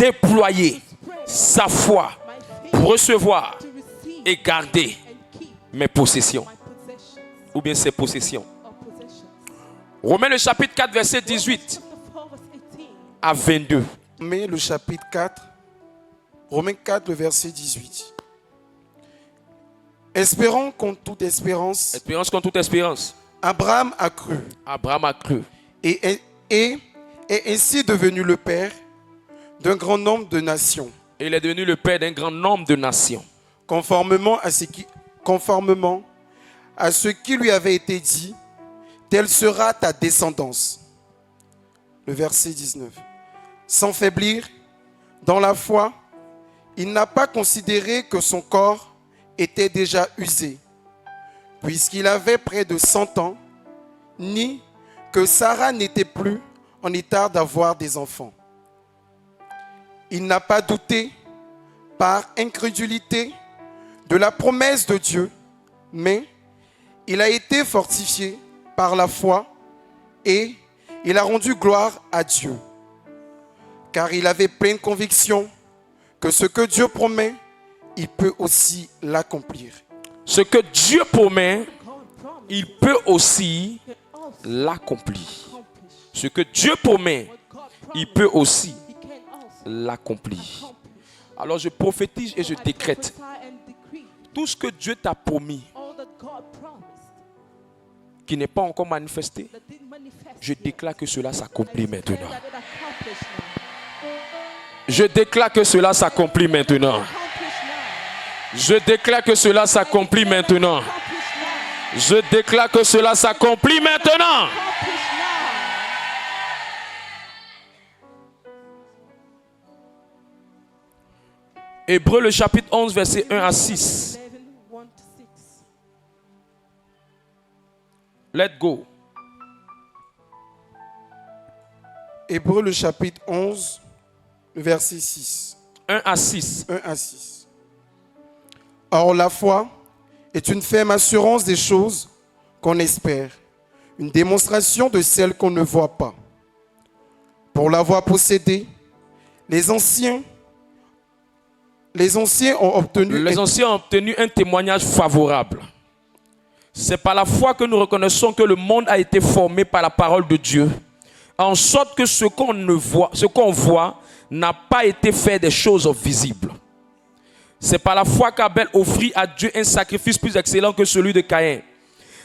déployer sa foi pour recevoir et garder mes possessions ou bien ses possessions. Romains le chapitre 4 verset 18 à 22. Romains le chapitre 4, Romains 4 le verset 18. Espérons contre toute espérance. Espérance contre toute espérance. Abraham a cru. Abraham a cru. Et est ainsi devenu le père d'un grand nombre de nations. Et il est devenu le père d'un grand nombre de nations. Conformément à ce qui lui avait été dit, telle sera ta descendance. Le verset 19. Sans faiblir dans la foi, il n'a pas considéré que son corps était déjà usé, puisqu'il avait près de 100 ans, ni que Sarah n'était plus en état d'avoir des enfants. Il n'a pas douté par incrédulité de la promesse de Dieu, mais il a été fortifié par la foi et il a rendu gloire à Dieu. Car il avait pleine conviction que ce que Dieu promet, il peut aussi l'accomplir. Ce que Dieu promet, il peut aussi l'accomplir. Ce que Dieu promet, il peut aussi l'accomplir. Alors je prophétise et je décrète. Tout ce que Dieu t'a promis, qui n'est pas encore manifesté, je déclare que cela s'accomplit maintenant. Je déclare que cela s'accomplit maintenant. Je déclare que cela s'accomplit maintenant. Je déclare que cela s'accomplit maintenant. Hébreux le chapitre 11 verset 1 à 6. Let's go. Hébreux le chapitre 11, le verset 6. 1 à 6. 1 à 6. Or la foi est une ferme assurance des choses qu'on espère, une démonstration de celles qu'on ne voit pas. Pour l'avoir possédée, les anciens ont obtenu un témoignage favorable. C'est par la foi que nous reconnaissons que le monde a été formé par la parole de Dieu, en sorte que ce qu'on voit n'a pas été fait des choses visibles. C'est par la foi qu'Abel offrit à Dieu un sacrifice plus excellent que celui de Caïn.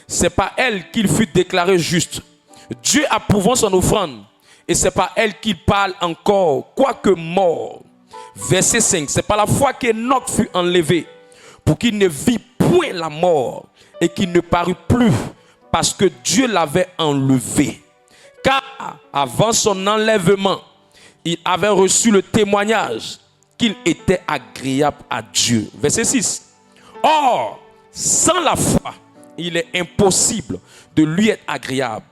C'est par elle qu'il fut déclaré juste, Dieu approuvant son offrande, et c'est par elle qu'il parle encore, quoique mort. Verset 5, c'est par la foi qu'Enoch fut enlevé, pour qu'il ne vit point la mort, et qu'il ne parut plus, parce que Dieu l'avait enlevé. Car avant son enlèvement, il avait reçu le témoignage qu'il était agréable à Dieu. Verset 6. Or, sans la foi, il est impossible de lui être agréable.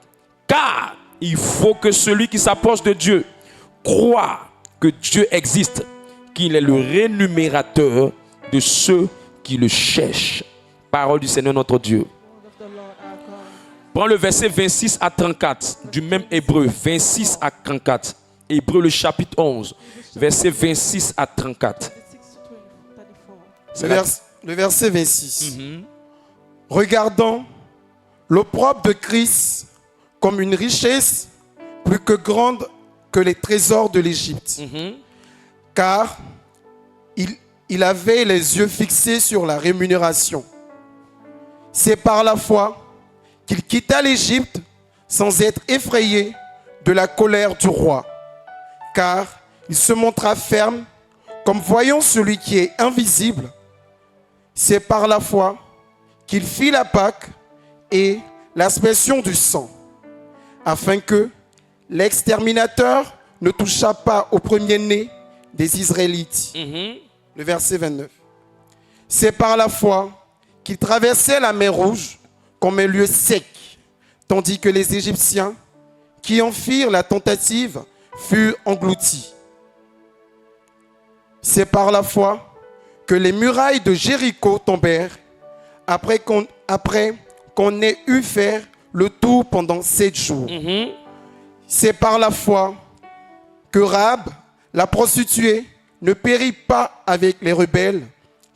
Car il faut que celui qui s'approche de Dieu croit que Dieu existe, qu'il est le rémunérateur de ceux qui le cherchent. Parole du Seigneur notre Dieu. Prends le verset 26 à 34 du même Hébreu, 26 à 34. Hébreu le chapitre 11, verset 26 à 34. Le verset 26. Regardant l'opprobre de Christ comme une richesse plus que grande que les trésors de l'Égypte. Car il avait les yeux fixés sur la rémunération. C'est par la foi qu'il quitta l'Égypte sans être effrayé de la colère du roi. Car il se montra ferme comme voyant celui qui est invisible. C'est par la foi qu'il fit la Pâque et l'aspersion du sang, afin que l'exterminateur ne touchât pas au premier-né des Israélites. Le verset 29. C'est par la foi qu'il traversait la mer Rouge comme un lieu sec, tandis que les Égyptiens qui en firent la tentative furent engloutis. C'est par la foi que les murailles de Jéricho tombèrent après qu'on ait eu faire le tour pendant 7 jours. C'est par la foi que Rahab, La prostituée ne périt pas avec les rebelles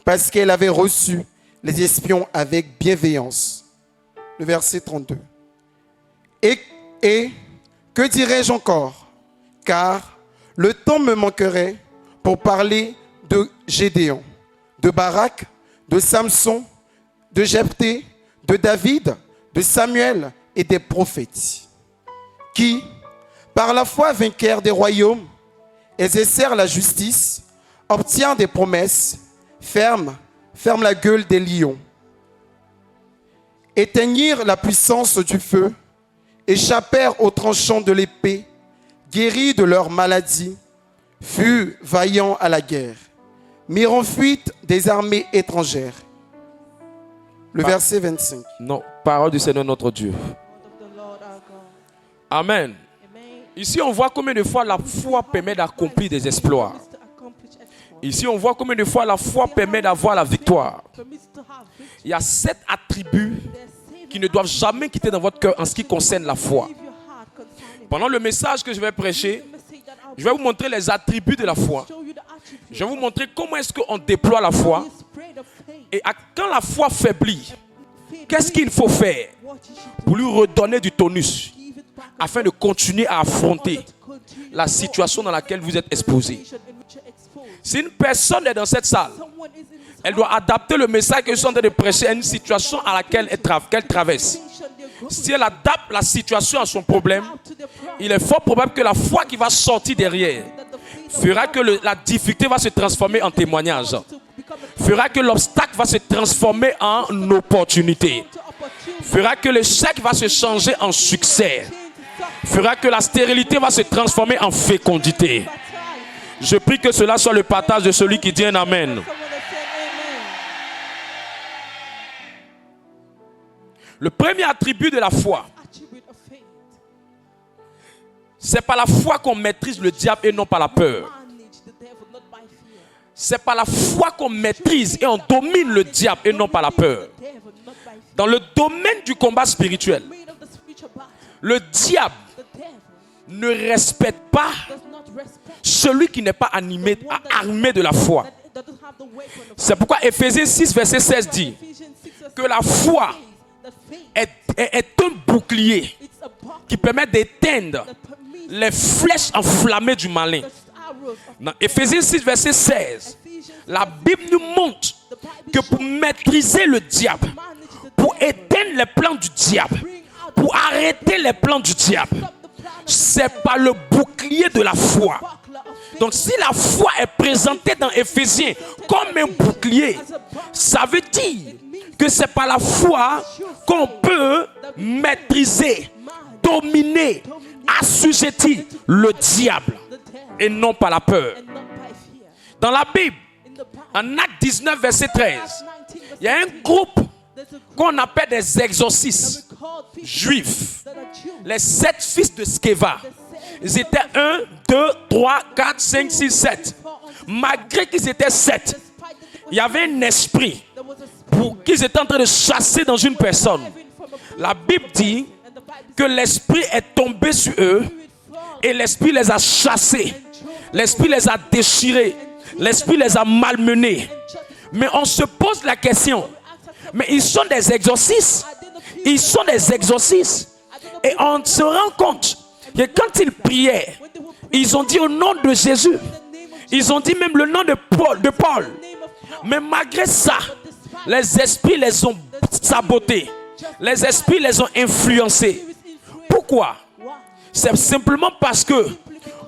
parce qu'elle avait reçu les espions avec bienveillance. Le verset 32. Et que dirais-je encore? Car le temps me manquerait pour parler de Gédéon, de Barak, de Samson, de Jephthé, de David, de Samuel et des prophètes, qui, par la foi vainquèrent des royaumes, exercèrent la justice, obtinrent des promesses, ferment la gueule des lions, éteignirent la puissance du feu, échappèrent aux tranchants de l'épée, guéris de leur maladie, furent vaillants à la guerre, mirent en fuite des armées étrangères. Le verset 25. Non, parole du Seigneur notre Dieu. Amen. Ici, on voit combien de fois la foi permet d'accomplir des exploits. Ici, on voit combien de fois la foi permet d'avoir la victoire. Il y a 7 attributs qui ne doivent jamais quitter dans votre cœur en ce qui concerne la foi. Pendant le message que je vais prêcher, je vais vous montrer les attributs de la foi. Je vais vous montrer comment est-ce qu'on déploie la foi. Et quand la foi faiblit, qu'est-ce qu'il faut faire pour lui redonner du tonus afin de continuer à affronter la situation dans laquelle vous êtes exposé. Si une personne est dans cette salle, elle doit adapter le message que je suis en train de prêcher à une situation à laquelle qu'elle traverse. Si elle adapte la situation à son problème, il est fort probable que la foi qui va sortir derrière fera que la difficulté va se transformer en témoignage. Fera que l'obstacle va se transformer en opportunité. Fera que l'échec va se changer en succès. Fera que la stérilité va se transformer en fécondité. Je prie que cela soit le partage de celui qui dit un amen. Le premier attribut de la foi, c'est par la foi qu'on maîtrise le diable et non par la peur. C'est par la foi qu'on maîtrise et on domine le diable et non par la peur. Dans le domaine du combat spirituel, le diable ne respecte pas celui qui n'est pas armé de la foi. C'est pourquoi Éphésiens 6, verset 16 dit que la foi est un bouclier qui permet d'éteindre les flèches enflammées du malin. Dans Éphésiens 6, verset 16, la Bible nous montre que pour maîtriser le diable, pour éteindre les plans du diable, pour arrêter les plans du diable, c'est par le bouclier de la foi. Donc si la foi est présentée dans Éphésiens comme un bouclier, ça veut dire que c'est par la foi qu'on peut maîtriser, dominer, assujettir le diable et non par la peur. Dans la Bible, en Acte 19, verset 13, il y a un groupe qu'on appelle des exorcistes juifs, les 7 fils de Sceva. Ils étaient 1, 2, 3, 4, 5, 6, 7. Malgré qu'ils étaient 7, il y avait un esprit pour qu'ils étaient en train de chasser dans une personne. La Bible dit que l'esprit est tombé sur eux et l'esprit les a chassés. L'esprit les a déchirés. L'esprit les a malmenés. Mais on se pose la question, mais ils sont des exorcistes. Ils sont des exorcistes. Et on se rend compte que quand ils priaient, ils ont dit au nom de Jésus. Ils ont dit même le nom de Paul. Mais malgré ça, les esprits les ont sabotés. Les esprits les ont influencés. Pourquoi? C'est simplement parce que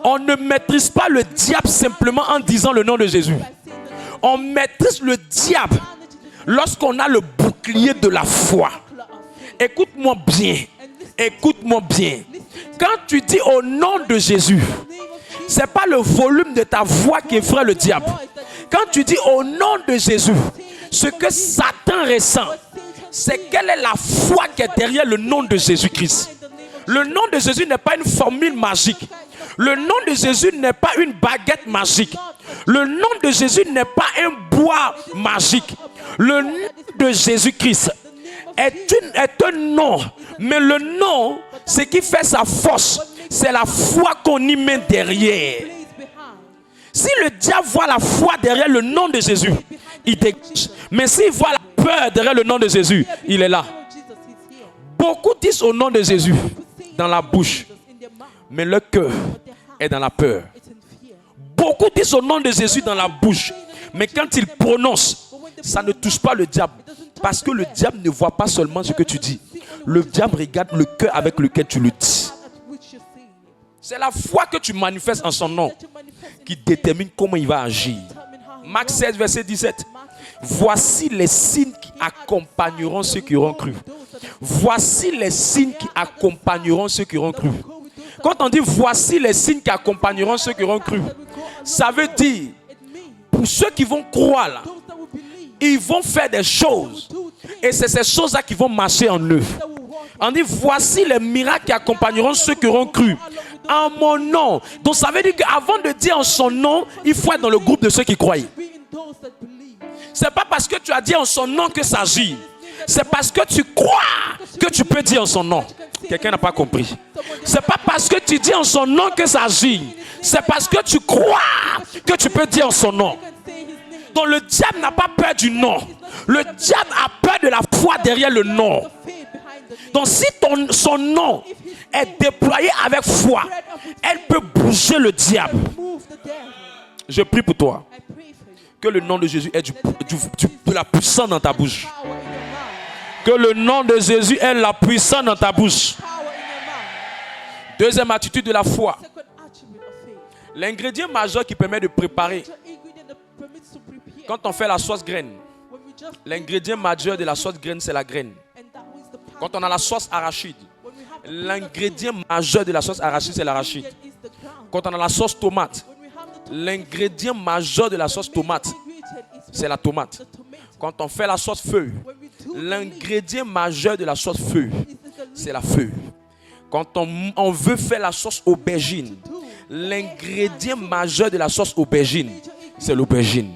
on ne maîtrise pas le diable simplement en disant le nom de Jésus. On maîtrise le diable lorsqu'on a le bouclier de la foi. Écoute-moi bien. Écoute-moi bien. Quand tu dis au nom de Jésus, ce n'est pas le volume de ta voix qui effraie le diable. Quand tu dis au nom de Jésus, ce que Satan ressent, c'est quelle est la foi qui est derrière le nom de Jésus-Christ. Le nom de Jésus n'est pas une formule magique. Le nom de Jésus n'est pas une baguette magique. Le nom de Jésus n'est pas un bois magique. Le nom de Jésus-Christ est un nom. Mais le nom, ce qui fait sa force, c'est la foi qu'on y met derrière. Si le diable voit la foi derrière le nom de Jésus, il dégage. Mais s'il voit la peur derrière le nom de Jésus, il est là. Beaucoup disent au nom de Jésus dans la bouche, mais leur cœur est dans la peur. Beaucoup disent au nom de Jésus dans la bouche, mais quand ils prononcent, ça ne touche pas le diable. Parce que le diable ne voit pas seulement ce que tu dis. Le diable regarde le cœur avec lequel tu le dis. C'est la foi que tu manifestes en son nom qui détermine comment il va agir. Marc 16, verset 17. Voici les signes qui accompagneront ceux qui auront cru. Voici les signes qui accompagneront ceux qui auront cru. Quand on dit voici les signes qui accompagneront ceux qui auront cru, ça veut dire pour ceux qui vont croire là, ils vont faire des choses. Et c'est ces choses-là qui vont marcher en eux. On dit voici les miracles qui accompagneront ceux qui auront cru. En mon nom. Donc ça veut dire qu'avant de dire en son nom, il faut être dans le groupe de ceux qui croient. C'est pas parce que tu as dit en son nom que ça agit. C'est parce que tu crois que tu peux dire en son nom. Quelqu'un n'a pas compris. C'est pas parce que tu dis en son nom que ça agit. C'est parce que tu crois que tu peux dire en son nom. Donc le diable n'a pas peur du nom. Le diable a peur de la foi derrière le nom. Donc si son nom est déployé avec foi, elle peut bouger le diable. Je prie pour toi. Que le nom de Jésus ait de la puissance dans ta bouche. Que le nom de Jésus ait la puissance dans ta bouche. Deuxième attitude de la foi. L'ingrédient majeur qui permet de préparer. Quand on fait la sauce graine, l'ingrédient majeur de la sauce graine, c'est la graine. Quand on a la sauce arachide, l'ingrédient majeur de la sauce arachide, c'est l'arachide. Quand on a la sauce tomate, l'ingrédient majeur de la sauce tomate, c'est la tomate. Quand on fait la sauce feuille, l'ingrédient majeur de la sauce feuille, c'est la feuille. Quand on veut faire la sauce aubergine, l'ingrédient majeur de la sauce aubergine, c'est l'aubergine.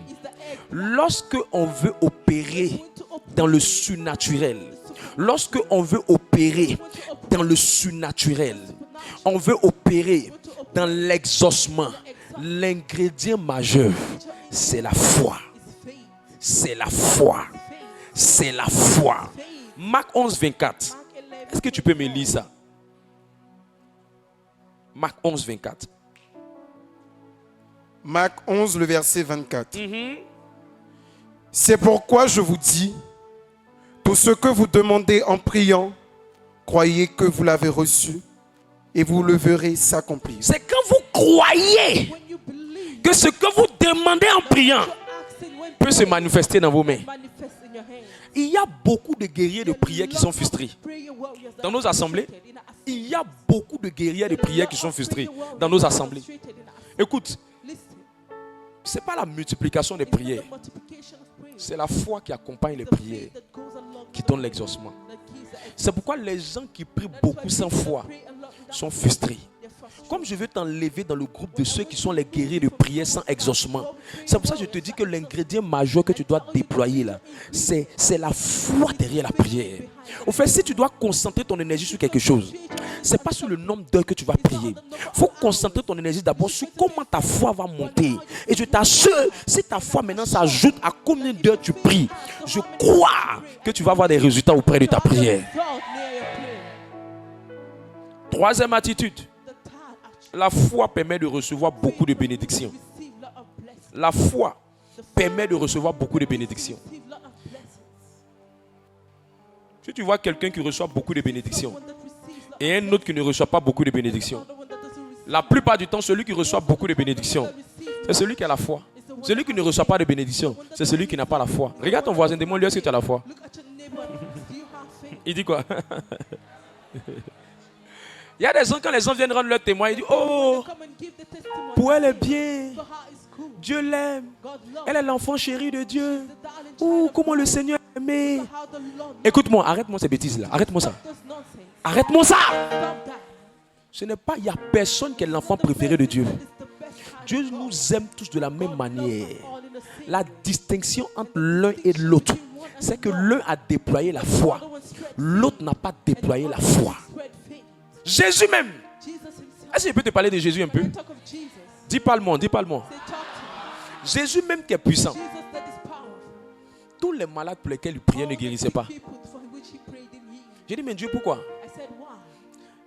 Lorsque on veut opérer dans le surnaturel, lorsque on veut opérer dans le surnaturel, on veut opérer dans l'exaucement, l'ingrédient majeur, c'est la foi. C'est la foi. C'est la foi. Marc 11, 24. Est-ce que tu peux me lire ça? Marc 11, 24. Marc 11, le verset 24. C'est pourquoi je vous dis, tout ce que vous demandez en priant, croyez que vous l'avez reçu et vous le verrez s'accomplir. C'est quand vous croyez que ce que vous demandez en priant peut se manifester dans vos mains. Il y a beaucoup de guerriers de prière qui sont frustrés. Dans nos assemblées, il y a beaucoup de guerriers de prière qui sont frustrés dans nos assemblées. Écoute, ce n'est pas la multiplication des prières. C'est la foi qui accompagne les prières qui donne l'exaucement. C'est pourquoi les gens qui prient beaucoup sans foi sont frustrés. Comme je veux t'enlever dans le groupe de ceux qui sont les guerriers de prière sans exaucement. C'est pour ça que je te dis que l'ingrédient majeur que tu dois déployer là, c'est la foi derrière la prière. Au fait, si tu dois concentrer ton énergie sur quelque chose, ce n'est pas sur le nombre d'heures que tu vas prier. Il faut concentrer ton énergie d'abord sur comment ta foi va monter. Et je t'assure, si ta foi maintenant s'ajoute à combien d'heures tu pries, je crois que tu vas avoir des résultats auprès de ta prière. Troisième attitude. La foi permet de recevoir beaucoup de bénédictions. La foi permet de recevoir beaucoup de bénédictions. Si tu vois quelqu'un qui reçoit beaucoup de bénédictions et un autre qui ne reçoit pas beaucoup de bénédictions, la plupart du temps, celui qui reçoit beaucoup de bénédictions, c'est celui qui a la foi. Celui qui ne reçoit pas de bénédictions, c'est celui qui n'a pas la foi. Regarde ton voisin, demande-lui est-ce que tu as la foi. Il dit quoi? Il y a des gens, quand les gens viennent rendre leur témoin, ils disent, oh, pour elle est bien, Dieu l'aime, elle est l'enfant chéri de Dieu. Oh, comment le Seigneur aimé. Écoute-moi, arrête-moi ces bêtises-là, arrête-moi ça. Arrête-moi ça. Ce n'est pas, il n'y a personne qui est l'enfant préféré de Dieu. Dieu nous aime tous de la même manière. La distinction entre l'un et l'autre, c'est que l'un a déployé la foi, l'autre n'a pas déployé la foi. Jésus même. Est-ce que je peux te parler de Jésus un peu? Dis pas le mot, dis pas le mot. Jésus même qui est puissant. Jesus that is powerful. Tous les malades pour lesquels il priait ne guérissaient pas. People for which he prayed in healing. J'ai dit, mais Dieu, pourquoi? I said, why?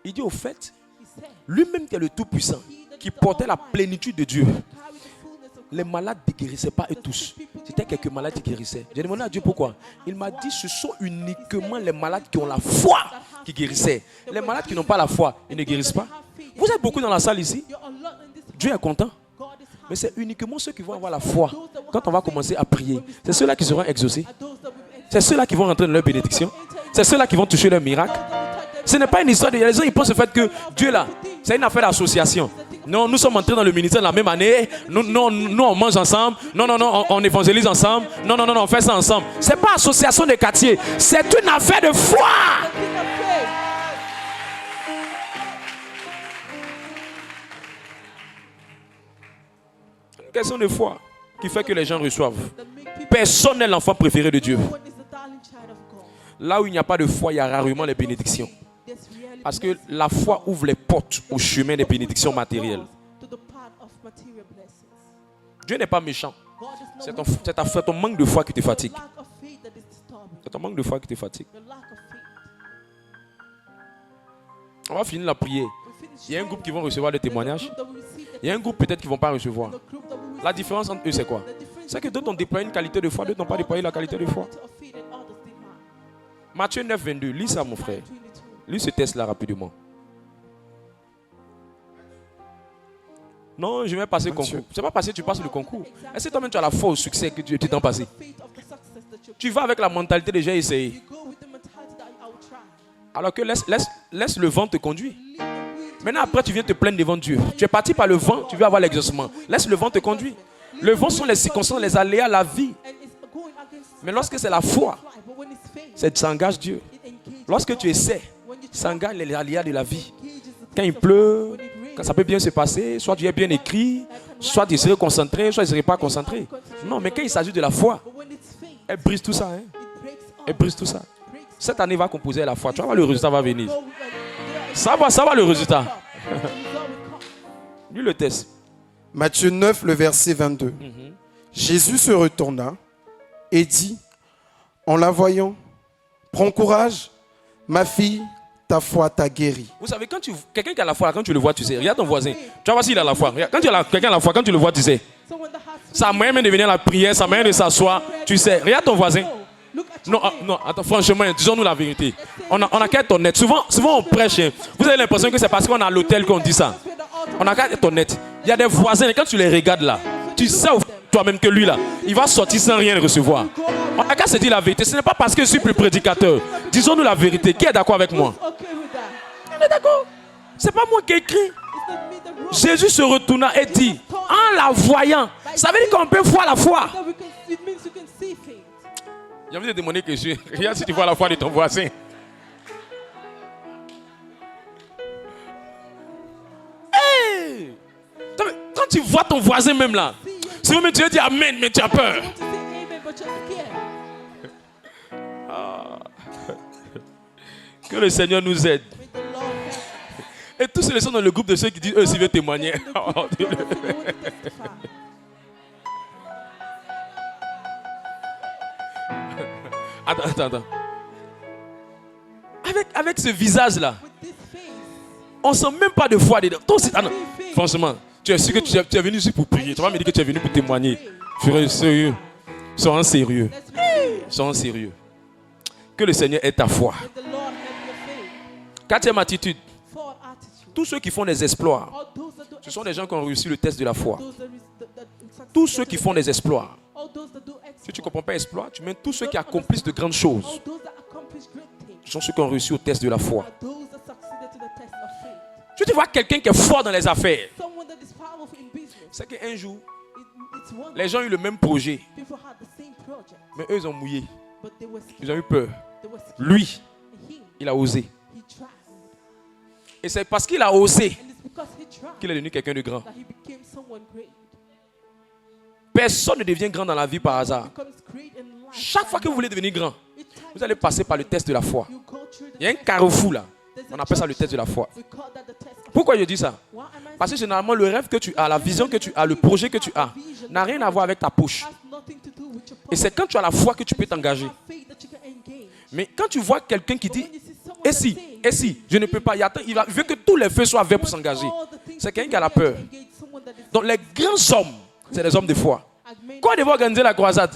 Il dit, au fait, He said, lui-même qui est le Tout-Puissant, qui portait la plénitude de Dieu, carry the fullness of les malades ne guérissaient pas eux tous. C'était quelques malades qui guérissaient. J'ai demandé à Dieu pourquoi. Il m'a dit, ce sont uniquement les malades qui ont la foi qui guérissaient. Les malades qui n'ont pas la foi, ils ne guérissent pas. Vous êtes beaucoup dans la salle ici. You're a lot in this Dieu est content. God is happy. Mais c'est uniquement ceux qui vont avoir la foi. Quand on va commencer à prier, c'est ceux-là qui seront exaucés. Those that will C'est ceux-là qui vont rentrer dans leur bénédiction. C'est ceux-là qui vont toucher leur miracle. Ce n'est pas une histoire de... Les gens ils pensent au fait que Dieu là, c'est une affaire d'association. Non, nous sommes entrés dans le ministère la même année. Nous, on mange ensemble. Non, on évangélise ensemble. Non, on fait ça ensemble. Ce n'est pas association de quartier. C'est une affaire de foi. King of faith. Une question de foi qui fait que les gens reçoivent. That make people Personne n'est l'enfant préféré de Dieu. what is the darling child of God. Là où il n'y a pas de foi, il y a rarement les bénédictions. There's really Parce que la foi ouvre les portes au chemin des bénédictions matérielles. to the path of material blessings. Dieu n'est pas méchant. God is C'est not ton manque de foi qui te fatigue. lack of faith that is disturbing. C'est ton manque de foi qui te fatigue. The lack of faith. On va finir la prière. We finish Il y a un groupe qui vont recevoir des témoignages. that we receive the Il y a un groupe peut-être qui ne vont pas recevoir. group that we La différence entre eux, c'est quoi? C'est que d'autres ont déployé une qualité de foi, d'autres n'ont pas déployé la qualité de foi. of faith and others did not. Matthieu 9, 22. Lis ça, mon frère. 22. Lis ce test-là rapidement. Non, je vais passer le concours. C'est pas parce que tu passes le concours. Est-ce que toi-même tu as la foi au succès que tu t'en passé? Faith of the success that you Tu vas avec la mentalité de j'ai essayé. go with the mentality that I will try. Alors que laisse le vent te conduire. Leave the wind. Maintenant, après, tu viens te plaindre devant Dieu. Tu es parti par le vent, tu veux avoir l'exaucement. Laisse le vent te conduire. Le vent sont les circonstances, les aléas, la vie. And it's going against Mais lorsque c'est la foi, life. But when it's faith, c'est s'engage Dieu. it engages. Lorsque tu essaies, When you s'engage les aléas de la vie. engages the Quand il things of pleut, when it rains, quand ça peut bien se passer, soit tu es bien écrit, soit tu serais concentré, soit tu ne serais pas concentré. Non, mais quand il s'agit de la foi, but when it's faith, elle brise tout ça. Hein. it breaks Elle up. brise tout ça. Breaks Cette année va composer la foi. Tu vas voir, le résultat va venir. go with it. Ça va le résultat. The result will come. Lis le test. Matthieu 9, le verset 22. Jésus se retourna et dit, en la voyant, prends courage, ma fille, ta foi t'a guérie. Vous savez, quand quelqu'un qui a la foi, quand tu le vois, tu sais. Regarde ton voisin. Tu vas voir s'il a la foi. Regarde, quand quelqu'un a la foi, quand tu le vois, tu sais. So when the heart Ça a moyen de venir à la prière, ça a moyen de s'asseoir. Tu sais. Regarde ton voisin. look at Non, your faith. non, attends, franchement, disons-nous la vérité. On a qu'à être honnête. Souvent on prêche. Hein. Vous avez l'impression que c'est parce qu'on est à l'hôtel qu'on dit ça. Where the altar On a qu'à être honnête. Il y a des voisins, et quand tu les regardes là, tu sais toi-même que lui là, il va sortir sans rien recevoir. On a qu'à se dire la vérité. Ce n'est pas parce que je suis plus prédicateur. Disons-nous la vérité. Qui est d'accord avec moi? okay with that. On est d'accord. C'est pas moi qui ai écrit. It's not me that wrote. Jésus se retourna et dit, en la voyant, ça veut dire qu'on peut voir la foi. That we can, it means you can see faith. J'ai envie de demander que je regarde si tu vois la foi de ton voisin. Hey! Quand tu vois ton voisin même là, si même tu veux dire Amen, mais tu as peur. You want to say amen, but you're scared. Que le Seigneur nous aide. May the Lord help. Et tous ceux qui sont dans le groupe de ceux qui disent eux aussi veulent témoigner. Oh, Dieu. You want to testify. Attends. Avec ce visage là, With this face, on sent même pas de foi dedans. Toi aussi, non. Franchement, tu es sûr que tu es venu ici pour prier. Tu vas me dire que tu es venu pour témoigner. Frère, sérieux. Sois sérieux. let's pray. Sois sérieux. Que le Seigneur ait ta foi. May the Lord help your faith. Quatrième attitude. Forward attitude. Tous ceux qui font des exploits, All those that do ce sont des gens qui ont réussi le test de la foi. those that succeed. Tous ceux qui font des exploits. All those that do Si tu ne exploit. comprends pas exploit, tu mets tous ceux qui accomplissent de grandes choses. All those that accomplish great things. Ce sont ceux qui ont réussi au test de la foi. Are those that succeeded to the test of faith. Tu vois quelqu'un qui est fort dans les affaires. Someone that is powerful in business. C'est qu'un jour, It's one. les gens ont eu le même projet, People had the same project, mais eux, ils ont mouillé. but they were scared. Ils ont eu peur. They were scared. Lui, And he il a osé. tried. Et c'est parce qu'il a osé And it's because he tried qu'il est devenu quelqu'un de grand. that he became someone great. Personne ne devient grand dans la vie par hasard. Becomes great in life. Chaque fois que vous voulez devenir grand, Each time vous allez passer par le test de la foi. you go through the Il y a un test, carrefour là. On appelle ça le test de la foi. We call that the test of Pourquoi je dis ça? Why am I Parce que généralement, le rêve que tu as, la vision que tu as, le projet que tu as, n'a rien à voir avec ta poche. has nothing to do with your Et c'est quand tu as la foi que tu peux t'engager. faith that you can engage. Mais quand tu vois quelqu'un qui dit, et si, je ne peux pas, il veut que tous les feux soient verts pour s'engager. C'est quelqu'un qui a la peur. Donc les grands hommes, c'est des hommes de foi. Quand on devait organiser la croisade,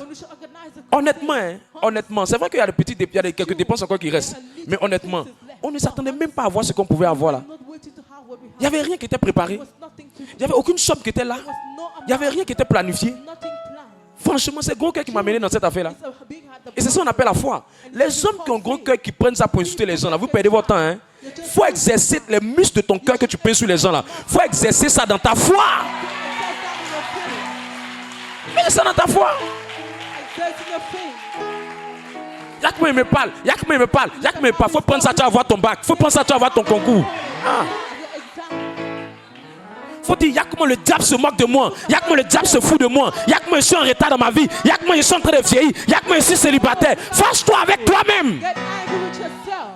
honnêtement, c'est vrai qu'il y a quelques dépenses encore qui restent. Mais honnêtement, on ne s'attendait même pas à voir ce qu'on pouvait avoir là. Il n'y avait rien qui était préparé. Il n'y avait aucune somme qui était là. Il n'y avait rien qui était planifié. Franchement, c'est gros cœur qui m'a mené dans cette affaire-là. Et c'est ça qu'on appelle la foi. Les hommes qui ont gros cœur, qui prennent ça pour insulter les gens, là, vous perdez votre temps. Hein? Il faut exercer les muscles de ton cœur que tu pèses sur les gens. Il faut exercer ça dans ta foi. Mets ça dans ta foi. Il y a que moi, il me parle. Il y a que moi, il me parle. Il y a que moi, il me parle. Il faut prendre ça, tu vas avoir ton bac. Il faut prendre ça, tu vas avoir ton concours. Ah. Faut dire, il y a que moi le diable se moque de moi. Il y a que moi le diable se fout de moi. Il y a que moi je suis en retard dans ma vie. Il y a que moi je suis en train de vieillir. Il y a que moi je suis célibataire. Fâche-toi avec toi-même. Get angry with yourself.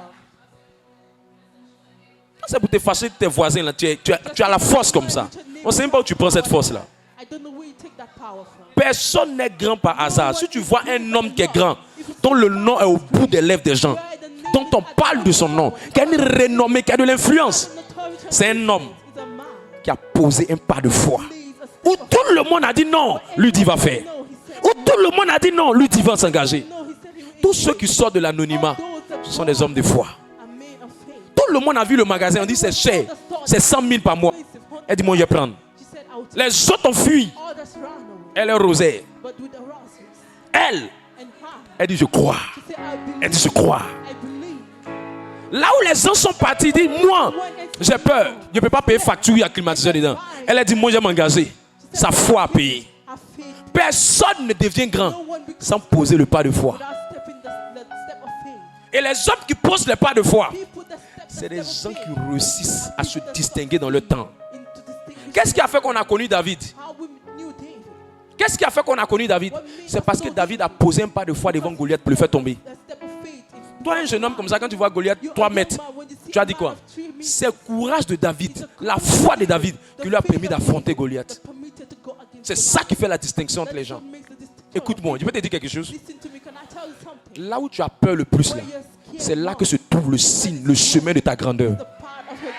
C'est pour te fâcher de tes voisins là. Tu as la force comme ça. On ne sait même pas où tu prends cette force là. I don't know where you take that power from. Personne n'est grand par hasard. Si tu vois un homme qui est grand, dont le nom est au bout des lèvres des gens, dont on parle de son nom, qui a une renommée, qui a de l'influence, c'est un homme It's a man. qui a posé un pas de foi. Où tout le monde a dit non, lui dit va faire. Où tout le monde a dit non, lui dit va s'engager. No, he said he will Tous ceux qui sortent de l'anonymat, ce sont des hommes de foi. Tout le monde a vu le magasin, on dit c'est cher, c'est 100 000 par mois. Elle dit moi je vais prendre. She said, I will take Les autres ont fui. others run away. Elle est rosaire. But with the roses Elle, and her, elle dit je crois. she said, I believe. Elle dit je crois. I believe. Là où les gens sont partis, dit moi, j'ai peur. Je ne peux pas payer facture et climatiseur dedans. Elle a dit moi je vais m'engager. Sa foi a payé. Have faith. Personne ne devient grand No one becomes sans poser le pas de foi. without stepping the step of faith. Et les hommes qui posent le pas de foi, People that step c'est the des step gens of qui faith réussissent à se distinguer dans le temps. into distinguish. Qu'est-ce qui a fait qu'on a connu David? How we knew David. Qu'est-ce qui a fait qu'on a connu David? C'est parce que David a posé un pas de foi devant Goliath pour le faire tomber. The step of faith. Toi, un jeune homme comme ça, quand tu vois Goliath, 3 mètres, tu as dit quoi? C'est le courage de David, la foi de David qui lui a permis d'affronter Goliath. C'est ça qui fait la distinction entre les gens. Écoute-moi, je peux te dire quelque chose. Listen to me, can I tell you something? Là où tu as peur le plus, là, c'est là que se trouve le signe, le chemin de ta grandeur. The part of your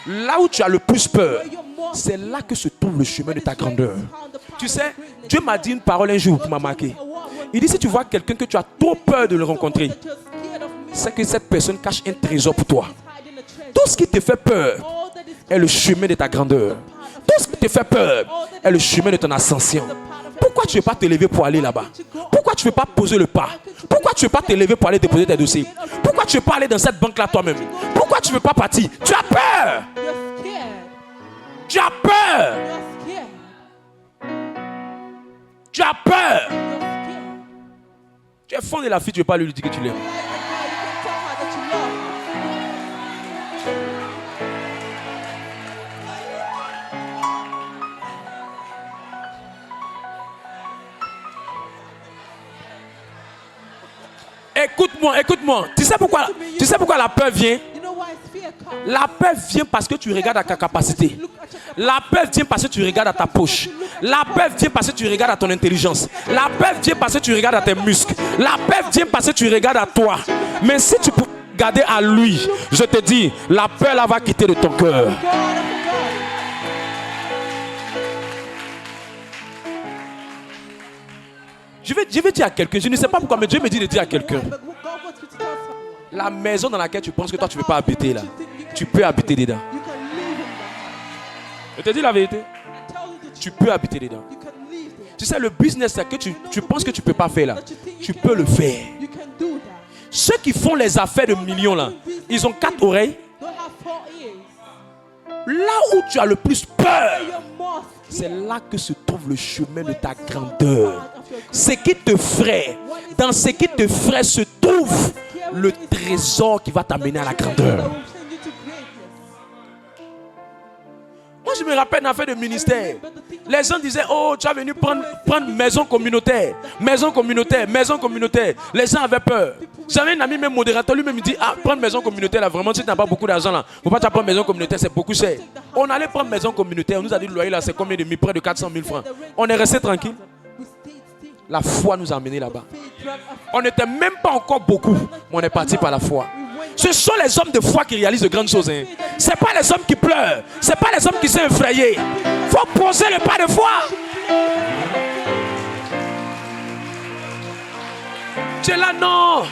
greatness. Là où tu as le plus peur, Where you're more c'est là que se trouve le chemin de ta grandeur. Tu sais, Dieu m'a dit une parole un jour qui m'a marqué. Il dit, si tu vois quelqu'un que tu as trop peur de le rencontrer, c'est que cette personne cache un trésor pour toi. Tout ce qui te fait peur est le chemin de ta grandeur. Tout ce qui te fait peur est le chemin de ton ascension. Pourquoi tu ne veux pas te lever pour aller là-bas? Pourquoi tu ne veux pas poser le pas? Pourquoi tu ne veux pas te lever pour aller déposer tes dossiers? Pourquoi tu ne veux pas aller dans cette banque-là toi-même? Pourquoi tu ne veux pas partir? Tu as peur! You're scared. Tu as peur! You're scared. Tu as peur! You're scared. Tu es fond de la fille, tu ne veux pas lui dire que tu l'aimes. Like the guy, you can tell her that you love her. Écoute-moi, écoute-moi. Tu sais pourquoi la peur vient? You know why fear comes? La peur vient parce que tu regardes à ta capacité. La peur vient parce que tu regardes à ta poche. La peur vient parce que tu regardes à ton intelligence. La peur vient parce que tu regardes à tes muscles. La peur vient parce que tu regardes à toi. Mais si tu peux regarder à lui, je te dis, la peur là va quitter de ton cœur. God of God. Je vais dire à quelqu'un, je ne sais pas pourquoi, mais Dieu me dit de dire à quelqu'un, But God wants you to tell someone. la maison dans laquelle tu penses que toi tu ne peux pas habiter là, tu peux habiter dedans. You can live in that. Je te dis la vérité, I tell you the truth. tu peux habiter dedans. You can live there. Tu sais, le business là, que tu penses que tu ne peux pas faire là, tu peux le faire. You can do that. Ceux qui font les affaires de millions là, ils ont 4 oreilles. Don't have 4 ears. Là où tu as le plus peur, You're more c'est scared. là que se trouve le chemin de ta grandeur. Ce qui te ferait, dans ce qui te ferait se trouve le trésor qui va t'amener à la grandeur. That will send you to greatness. Moi je me rappelle d'une affaire de ministère, les gens disaient, oh, tu as venu prendre maison communautaire, maison communautaire, maison communautaire. Les gens avaient peur. J'avais un ami, même modérateur, lui-même me dit, ah, prendre maison communautaire, là, vraiment, si tu n'as pas beaucoup d'argent, là, faut pas te prendre maison communautaire, c'est beaucoup cher. On allait prendre maison communautaire, on nous a dit, le loyer, là, c'est combien de près de 400 000 francs. On est resté tranquille. La foi nous a amenés là-bas. On n'était même pas encore beaucoup, mais on est parti par la foi. Ce sont les hommes de foi qui réalisent de grandes choses. Hein. Ce n'est pas les hommes qui pleurent. Ce n'est pas les hommes qui sont effrayés. Il faut poser le pas de foi. Tu es là, non.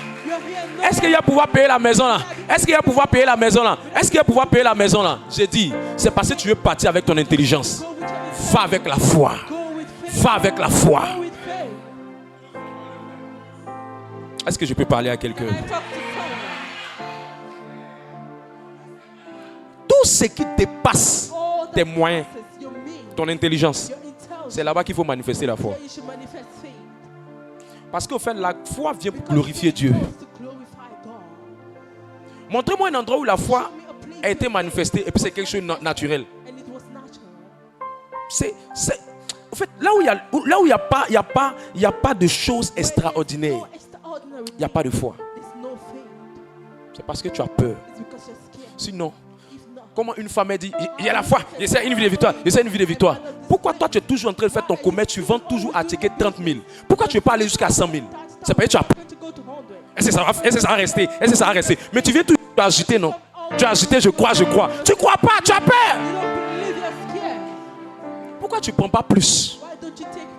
Est-ce qu'il y a pouvoir payer la maison là? Est-ce qu'il y a pouvoir payer la maison là? Est-ce qu'il y a pouvoir payer la maison là? J'ai dit, c'est parce que tu veux partir avec ton intelligence. Va avec la foi. Va avec la foi. Est-ce que je peux parler à quelqu'un? Tout ce qui dépasse tes moyens, ton intelligence, c'est là-bas qu'il faut manifester la foi. Parce qu'au fait, la foi vient pour glorifier Dieu. Montrez-moi un endroit où la foi a été manifestée et puis c'est quelque chose de naturel. En fait, là où il n'y a pas de choses extraordinaires, il n'y a pas de foi. C'est parce que tu as peur. Sinon, comment une femme dit, il y a la foi, j'essaie une vie de victoire, j'essaie une vie de victoire. Pourquoi toi tu es toujours en train de faire ton commerce, tu vends toujours à checker 30 000? Pourquoi tu ne veux pas aller jusqu'à 100 000? C'est parce que tu as peur. Est-ce que ça va rester? Est-ce que ça va rester? Mais tu viens toujours agiter, non? Tu as agité, je crois. Tu ne crois pas, tu as peur. Pourquoi tu ne prends pas plus?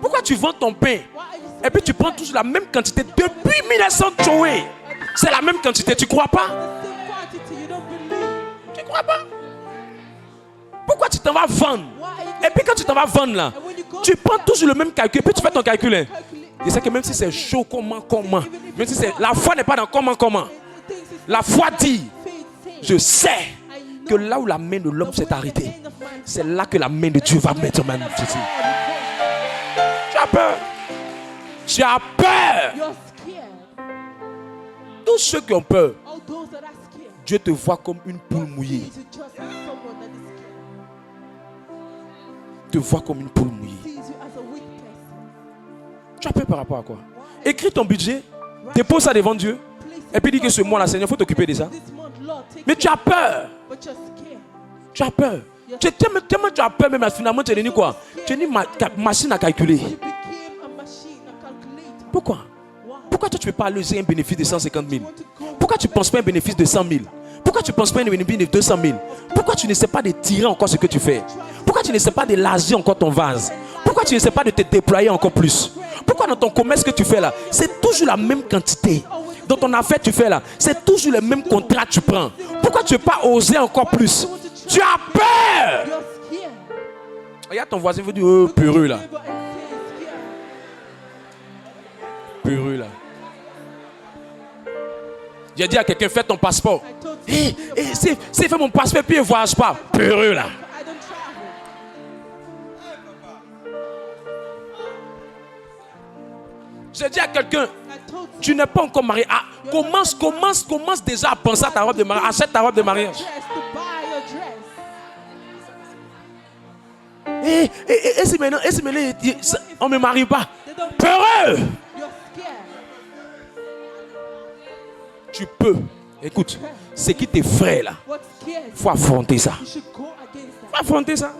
Pourquoi tu vends ton pain et puis tu prends toujours la même quantité depuis 1900 Tchoué? C'est la même quantité, tu ne crois pas? Tu ne crois pas? Pourquoi tu t'en vas vendre? Et puis quand tu t'en vas vendre là, tu prends toujours le même calcul, et puis tu fais ton calcul. Hein. Je sais que même si c'est chaud, comment, même si c'est... La foi n'est pas dans comment. La foi dit, je sais que là où la main de l'homme s'est arrêtée, c'est là que la main de Dieu va mettre main. Tu as peur. Tu as peur. Tous ceux qui ont peur, Dieu te voit comme une poule mouillée. Te voit comme une poule mouillée. Tu as peur par rapport à quoi? Écris ton budget, dépose ça devant Dieu, et puis dis que ce mois-là, Seigneur, il faut t'occuper de ça. Mais tu as peur. Tu as peur. Tellement tu as peur, même finalement, tu es devenu quoi? Tu es une machine à calculer. Pourquoi? Pourquoi toi tu ne peux pas lever un bénéfice de 150 000? Pourquoi tu ne penses pas à un bénéfice de 100 000? Pourquoi tu ne penses pas à un bénéfice de 200 000? Pourquoi tu ne sais pas de tirer encore ce que tu fais? Pourquoi tu ne sais pas d'élargir encore ton vase? Pourquoi tu ne sais pas de te déployer encore plus? Pourquoi dans ton commerce que tu fais là, c'est toujours la même quantité? Dans ton affaire que tu fais là, c'est toujours le même contrat que tu prends. Pourquoi tu ne veux pas oser encore plus? Tu as peur! Regarde ton voisin, il veut dire, oh, peureux là. Peureux là. J'ai dit à quelqu'un, fais ton passeport. C'est fait mon passeport, puis il ne voyage pas. Peureux là. J'ai dit à quelqu'un, tu n'es pas encore marié. Ah, commence déjà à penser à ta robe de mariage. Achète ta robe de mariage. Et si maintenant, on ne me marie pas. Peureux. Tu peux. Écoute, ce qui t'effraie là, il faut affronter ça. Il faut affronter ça.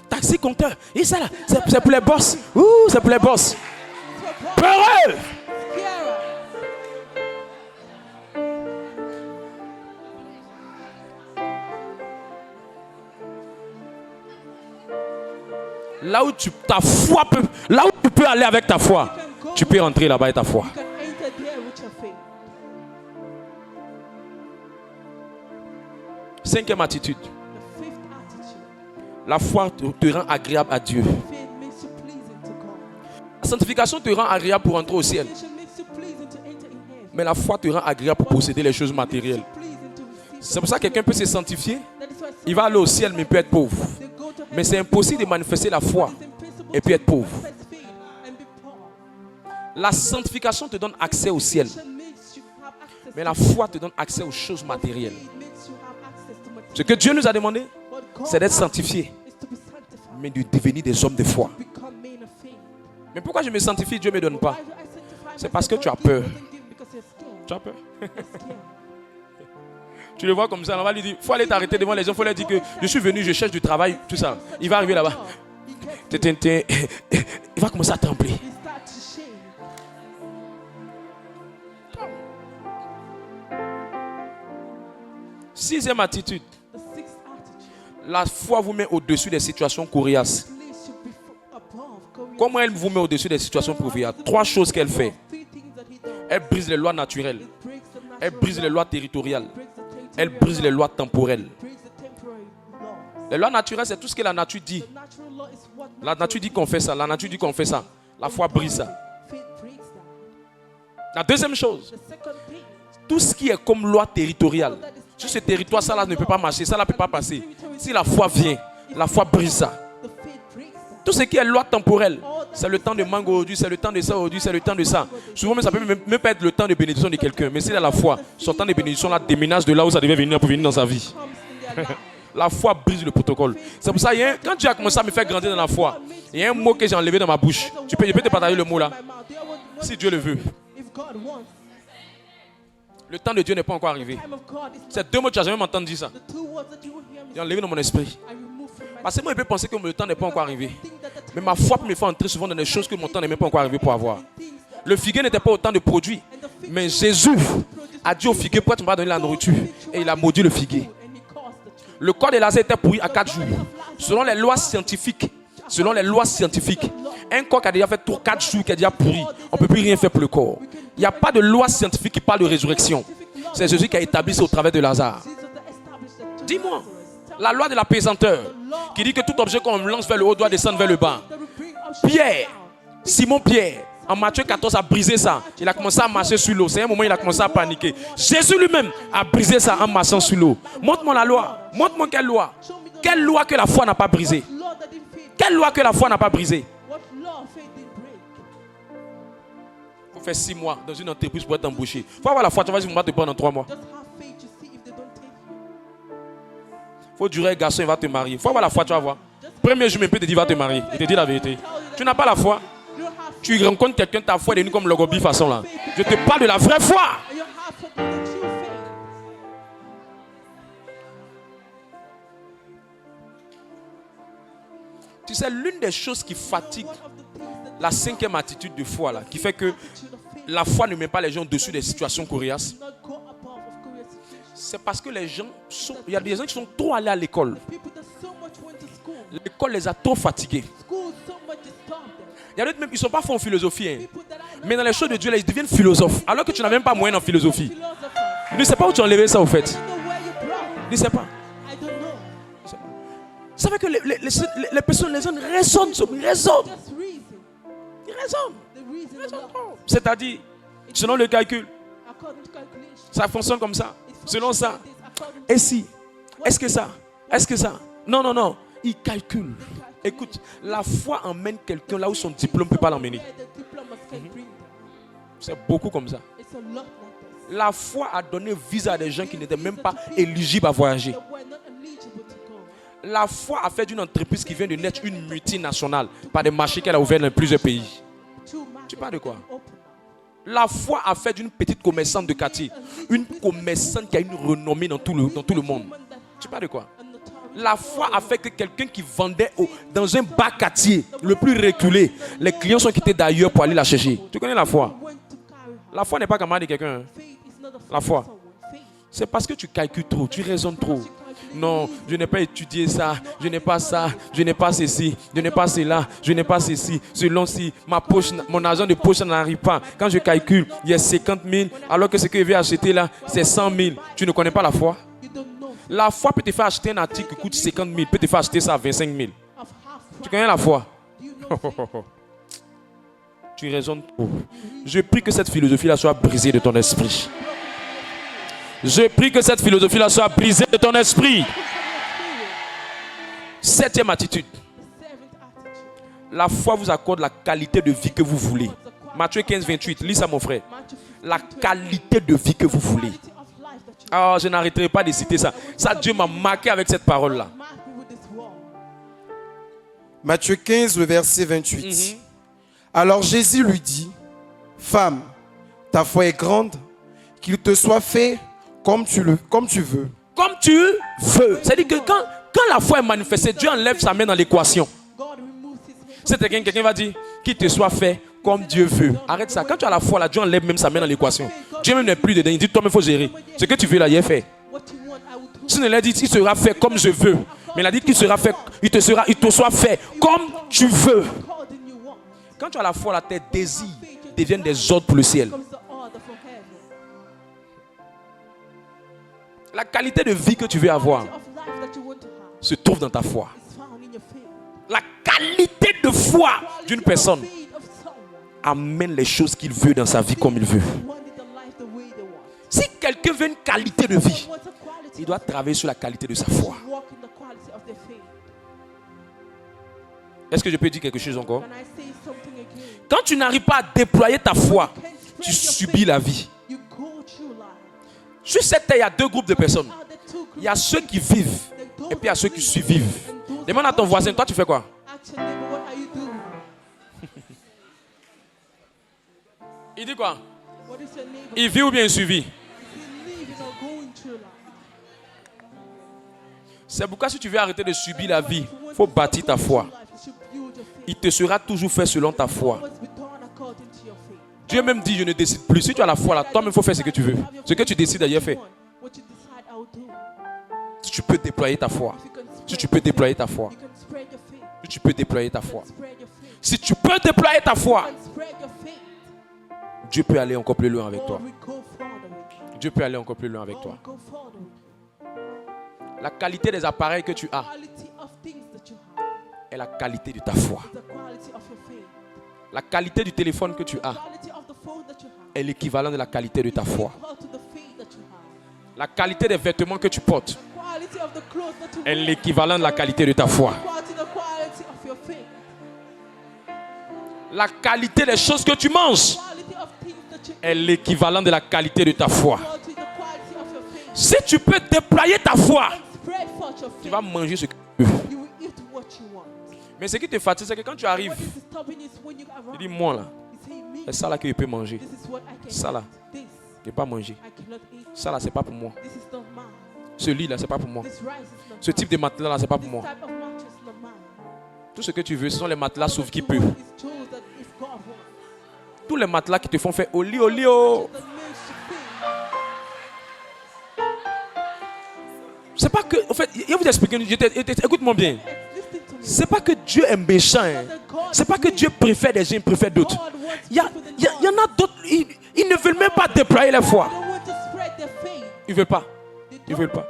Taxi compteur. Et ça là, c'est pour les boss. C'est pour les boss. Peureux. Là où ta foi peut, là où tu peux aller avec ta foi, tu peux rentrer là-bas avec ta foi. Cinquième attitude. La foi te rend agréable à Dieu. La sanctification te rend agréable pour entrer au ciel. Mais la foi te rend agréable pour posséder les choses matérielles. C'est pour ça que quelqu'un peut se sanctifier. Il va aller au ciel mais il peut être pauvre. Mais c'est impossible de manifester la foi et puis être pauvre. La sanctification te donne accès au ciel. Mais la foi te donne accès aux choses matérielles. Ce que Dieu nous a demandé, What God c'est d'être asks sanctifiés, is to be sanctified, mais de devenir des hommes de foi. become men of faith. Mais pourquoi je me sanctifie, Dieu ne me donne pas? Why do I sanctify C'est parce que myself? tu as God peur. doesn't give because you're scared. Tu as peur? You're scared. Tu le vois comme ça, on va lui dire, il faut aller t'arrêter devant les gens, il faut leur dire que je suis venu, je cherche du travail, tout ça. Il va arriver là-bas. He gets Il va commencer à trembler. he starts to shame. Sixième attitude, The sixth attitude. la foi vous met au-dessus des situations coriaces. Please should be above going Comment elle vous met au-dessus des situations coriaces? Trois choses qu'elle fait. three things that he does. Elle brise les lois naturelles, It breaks the natural elle brise les law, lois territoriales, breaks the territorial elle brise les law, lois temporelles. breaks the temporary laws. Les lois naturelles, c'est tout ce que la nature dit. The natural law is what La nature dit qu'on fait ça, la nature dit qu'on fait ça. La foi brise ça. faith breaks that. La deuxième chose, The second thing, tout ce qui est comme loi territoriale. Sur ce territoire, ça là ne peut pas marcher, ça là ne peut pas passer. Si la foi vient, la foi brise ça. the faith breaks that. Tout ce qui est loi temporelle, c'est le temps de mango aujourd'hui, c'est le temps de ça aujourd'hui, c'est le temps de ça. Souvent, mais ça peut même pas être le temps de bénédiction de quelqu'un. Mais c'est la foi. Son temps de bénédiction là déménage de là où ça devait venir pour venir dans sa vie. Comes in their life. La foi brise le protocole. C'est pour ça, quand Dieu a commencé à me faire grandir dans la foi, il y a un mot que j'ai enlevé dans ma bouche. Je peux te partager le mot là, My mouth. Do you want si Dieu le veut. if God wants? Le temps de Dieu n'est pas encore arrivé. Time of God is C'est deux mots que tu n'as jamais entendu dire ça. the two words that you will hear me J'ai enlevé dans mon esprit. I remove from my Parce que moi, je peux penser que le temps n'est pas encore arrivé. think that the Mais ma foi peut me faire entrer souvent dans des choses que mon temps n'est même pas encore arrivé pour avoir. things that Le figuier n'était pas autant de produits. and the fig Mais Jésus a dit au figuier, pourquoi tu m'as donné la nourriture? Et il a maudit le figuier. and he caused the tree. Le corps de Lazare était pourri à 4 jours. Selon les lois scientifiques, un corps qui a déjà fait 4 jours, qui est déjà pourri, on ne peut plus rien faire pour le corps. Il n'y a pas de loi scientifique qui parle de résurrection. C'est Jésus qui a établi ça au travers de Lazare. Jesus that established the two Dis-moi, Lazarus. la loi de la pesanteur, qui dit que tout objet qu'on lance vers le haut doit descendre vers le bas. That will bring up Pierre, Simon Pierre, en Matthieu 14 a brisé ça. Il a commencé à marcher sur l'eau. C'est un moment où il a commencé à paniquer. Jésus lui-même a brisé ça en marchant sur l'eau. Montre-moi la loi. Montre-moi quelle loi. Quelle loi que la foi n'a pas brisée? law that didn't faith. Quelle loi que la foi n'a pas brisée? What law faith didn't break? Il faut faire 6 mois dans une entreprise pour être embauché. Il faut avoir la foi. Tu vas dire, on va te prendre dans 3 mois. Just have faith to see if they don't take you. Il faut durer, garçon, il va te marier. Il faut avoir la foi, tu vas voir. Premier jour, il peut te dire, va te marier. Il te dit la vérité. Tu n'as pas la foi. You don't have Tu rencontres quelqu'un, ta foi est devenue comme Logobi façon là. Je te parle de la vraie foi. and you have faith, the true faith. Tu sais, l'une des choses qui fatigue One of the things that la cinquième attitude de foi là, qui fait que attitude of faith la foi ne met pas les gens au-dessus des situations coriaces, not go above of curious situations. c'est parce que les gens sont, il y a des gens qui sont trop allés à l'école. People that so much went to school. L'école les a trop fatigués. School so much disturbed them. Il y a d'autres même, ils ne sont pas forts en philosophie, hein. People that I know Mais dans les choses de Dieu là, ils deviennent philosophes, alors que tu n'as même pas moyen en philosophie. philosophers. Je ne sais pas où tu as enlevé ça au fait. I don't know where you brought. Je ne sais pas. I don't know. Vous savez que les personnes, les gens raisonnent, ils raisonnent. Just reason. Ils raisonnent. The reason a lot. C'est-à-dire, selon le calcul, According to calculation. ça fonctionne comme ça. It's Selon ça, functioning like this, according to et si, est-ce que ça, est-ce que ça, non, non, non, ils calculent. Écoute, la foi emmène quelqu'un là où son diplôme ne peut pas l'emmener. where the diplomas can bring them. C'est beaucoup comme ça. It's a lot like this. La foi a donné visa à des gens qui n'étaient même pas éligibles à voyager. That we're not eligible to go. La foi a fait d'une entreprise qui vient de naître une multinationale par des marchés qu'elle a ouverts dans plusieurs pays. Two markets parles de quoi? open now. La foi a fait d'une petite commerçante de quartier une commerçante qui a une renommée dans tout le monde. Woman that Tu parles de quoi? a notoriety. La foi a fait que quelqu'un qui vendait dans un bas quartier le plus reculé, les clients sont quittés d'ailleurs pour aller la chercher. Tu connais la foi? Went to carry her. La foi n'est pas camarade de quelqu'un, hein. Faith is not a La foi. someone. Faith. C'est parce que tu calcules trop, tu raisonnes trop. Non, je n'ai pas étudié ça, je n'ai pas ça, je n'ai pas ceci, je n'ai pas cela, je n'ai pas ceci. Selon si ma poche, mon argent de poche n'arrive pas. Quand je calcule, il y a 50 000, alors que ce que je vais acheter là, c'est 100 000. Tu ne connais pas la foi? You don't know. La foi peut te faire acheter un article qui coûte 50 000, peut te faire acheter ça à 25 000. Of half Tu price. connais la foi? Do you know faith? Tu raisonnes trop. Je prie que cette philosophie-là soit brisée de ton esprit. Je prie que cette philosophie-là soit brisée de ton esprit. Septième attitude. The seventh attitude. La foi vous accorde la qualité de vie que vous voulez. Matthieu 15, 28. Lis ça, mon frère. Matthew 15, La qualité de vie que vous voulez. quality of life that Ah, je n'arrêterai pas de citer ça. Ça, Dieu m'a marqué avec cette parole-là. Mark me with this word. Matthieu 15, le verset 28. Alors Jésus lui dit, femme, ta foi est grande, qu'il te soit fait comme tu veux. Comme tu veux. C'est-à-dire que quand la foi est manifestée, Dieu enlève sa main dans l'équation. God removes his hand. C'est quelqu'un va dire qu'il te soit fait comme Dieu veut. Arrête ça. Quand tu as la foi là, Dieu enlève même sa main dans l'équation. Dieu même n'est plus dedans. Il dit toi, il faut gérer. Ce que tu veux là, il est fait. What you want, I will do. Si ne l'a dit, il sera fait comme je veux. Mais il a dit qu'il sera fait, il te soit fait comme tu veux. According you want. Quand tu as la foi là, tes désirs deviennent des ordres pour le ciel. Comes the order from heaven. La qualité de vie que tu veux avoir Of life that you want to have se trouve dans ta foi. is found in your faith. La qualité de foi d'une personne Faith of someone amène les choses qu'il veut dans sa vie comme il veut. who wanted the life the way they want. Si quelqu'un veut une qualité de vie, What's a quality? il doit travailler sur la qualité de sa foi. Walk in the quality of their faith. Est-ce que je peux dire quelque chose encore? Can I say something again? Quand tu n'arrives pas à déployer ta foi, Can tu spread your subis faith. la vie. You go through life. Sur cette terre, il y a deux groupes de personnes. Are the two Il y a ceux qui vivent et puis il y a ceux qui survivent. Demande à ton voisin, toi tu fais quoi? Ask your neighbor, what are you doing? Il dit quoi? What is your neighbor? Il vit ou bien il survit? Is he living or going through life? C'est pourquoi si tu veux arrêter de subir la vie, il faut bâtir ta foi. Il te sera toujours fait selon ta foi. Dieu même dit, je ne décide plus. Si tu as la foi là, toi-même, il faut faire ce que tu veux. Ce que tu décides d'ailleurs, fais. Si tu peux déployer ta foi. Si tu peux déployer ta foi. Si tu peux déployer ta foi. Si tu peux déployer ta foi, Dieu peut aller encore plus loin avec toi. Dieu peut aller encore plus loin avec toi. La qualité des appareils que tu as est la qualité de ta foi. La qualité du téléphone que tu as est l'équivalent de la qualité de ta foi. La qualité des vêtements que tu portes est l'équivalent de la qualité de ta foi. La qualité des choses que tu manges est l'équivalent de la qualité de ta foi. Si tu peux déployer ta foi, tu vas manger ce que tu veux. Mais ce qui te fatigue, c'est que quand tu arrives, tu dis moi là, c'est ça là que je peux manger. Ça là, je ne peux pas manger. Ça là, c'est pas pour moi. Ce lit là, c'est pas pour moi. Ce type de matelas là, c'est pas pour moi. Tout ce que tu veux, ce sont les matelas sauf qui peut. Tous les matelas qui te font faire au lit, oh. C'est pas que, en fait, je vais vous expliquer, écoute-moi bien. C'est pas que Dieu est méchant. Hein. C'est pas que Dieu préfère des gens, il préfère d'autres. Il y en a d'autres, ils ne veulent même pas déployer la foi. Ils veulent pas. Ils veulent pas.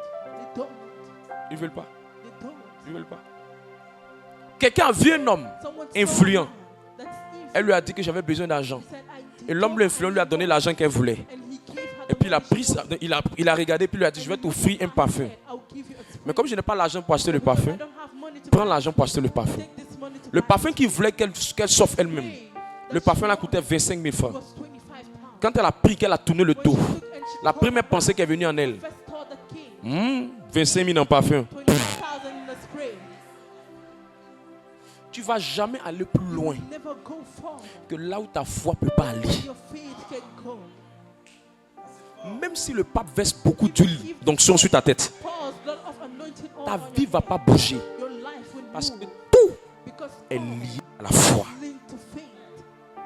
Ils veulent pas. Ils veulent pas. Quelqu'un a vu un homme influent. Elle lui a dit que j'avais besoin d'argent. Et l'homme l'influent lui a donné l'argent qu'elle voulait. Et puis il a pris ça, il a regardé, puis il lui a dit, je vais t'offrir un parfum. Mais comme je n'ai pas l'argent pour acheter le parfum, prends l'argent pour acheter le parfum. Le parfum qu'il voulait qu'elle s'offre elle-même, le parfum là coûtait 25 000 francs. Quand elle a pris, qu'elle a tourné le dos, la première pensée qui est venue en elle, 25 000 en parfum. Tu ne vas jamais aller plus loin que là où ta foi ne peut pas aller. Même si le pape verse beaucoup d'huile d'onction sur ta tête, ta vie ne va pas bouger. Parce que tout est lié à la foi.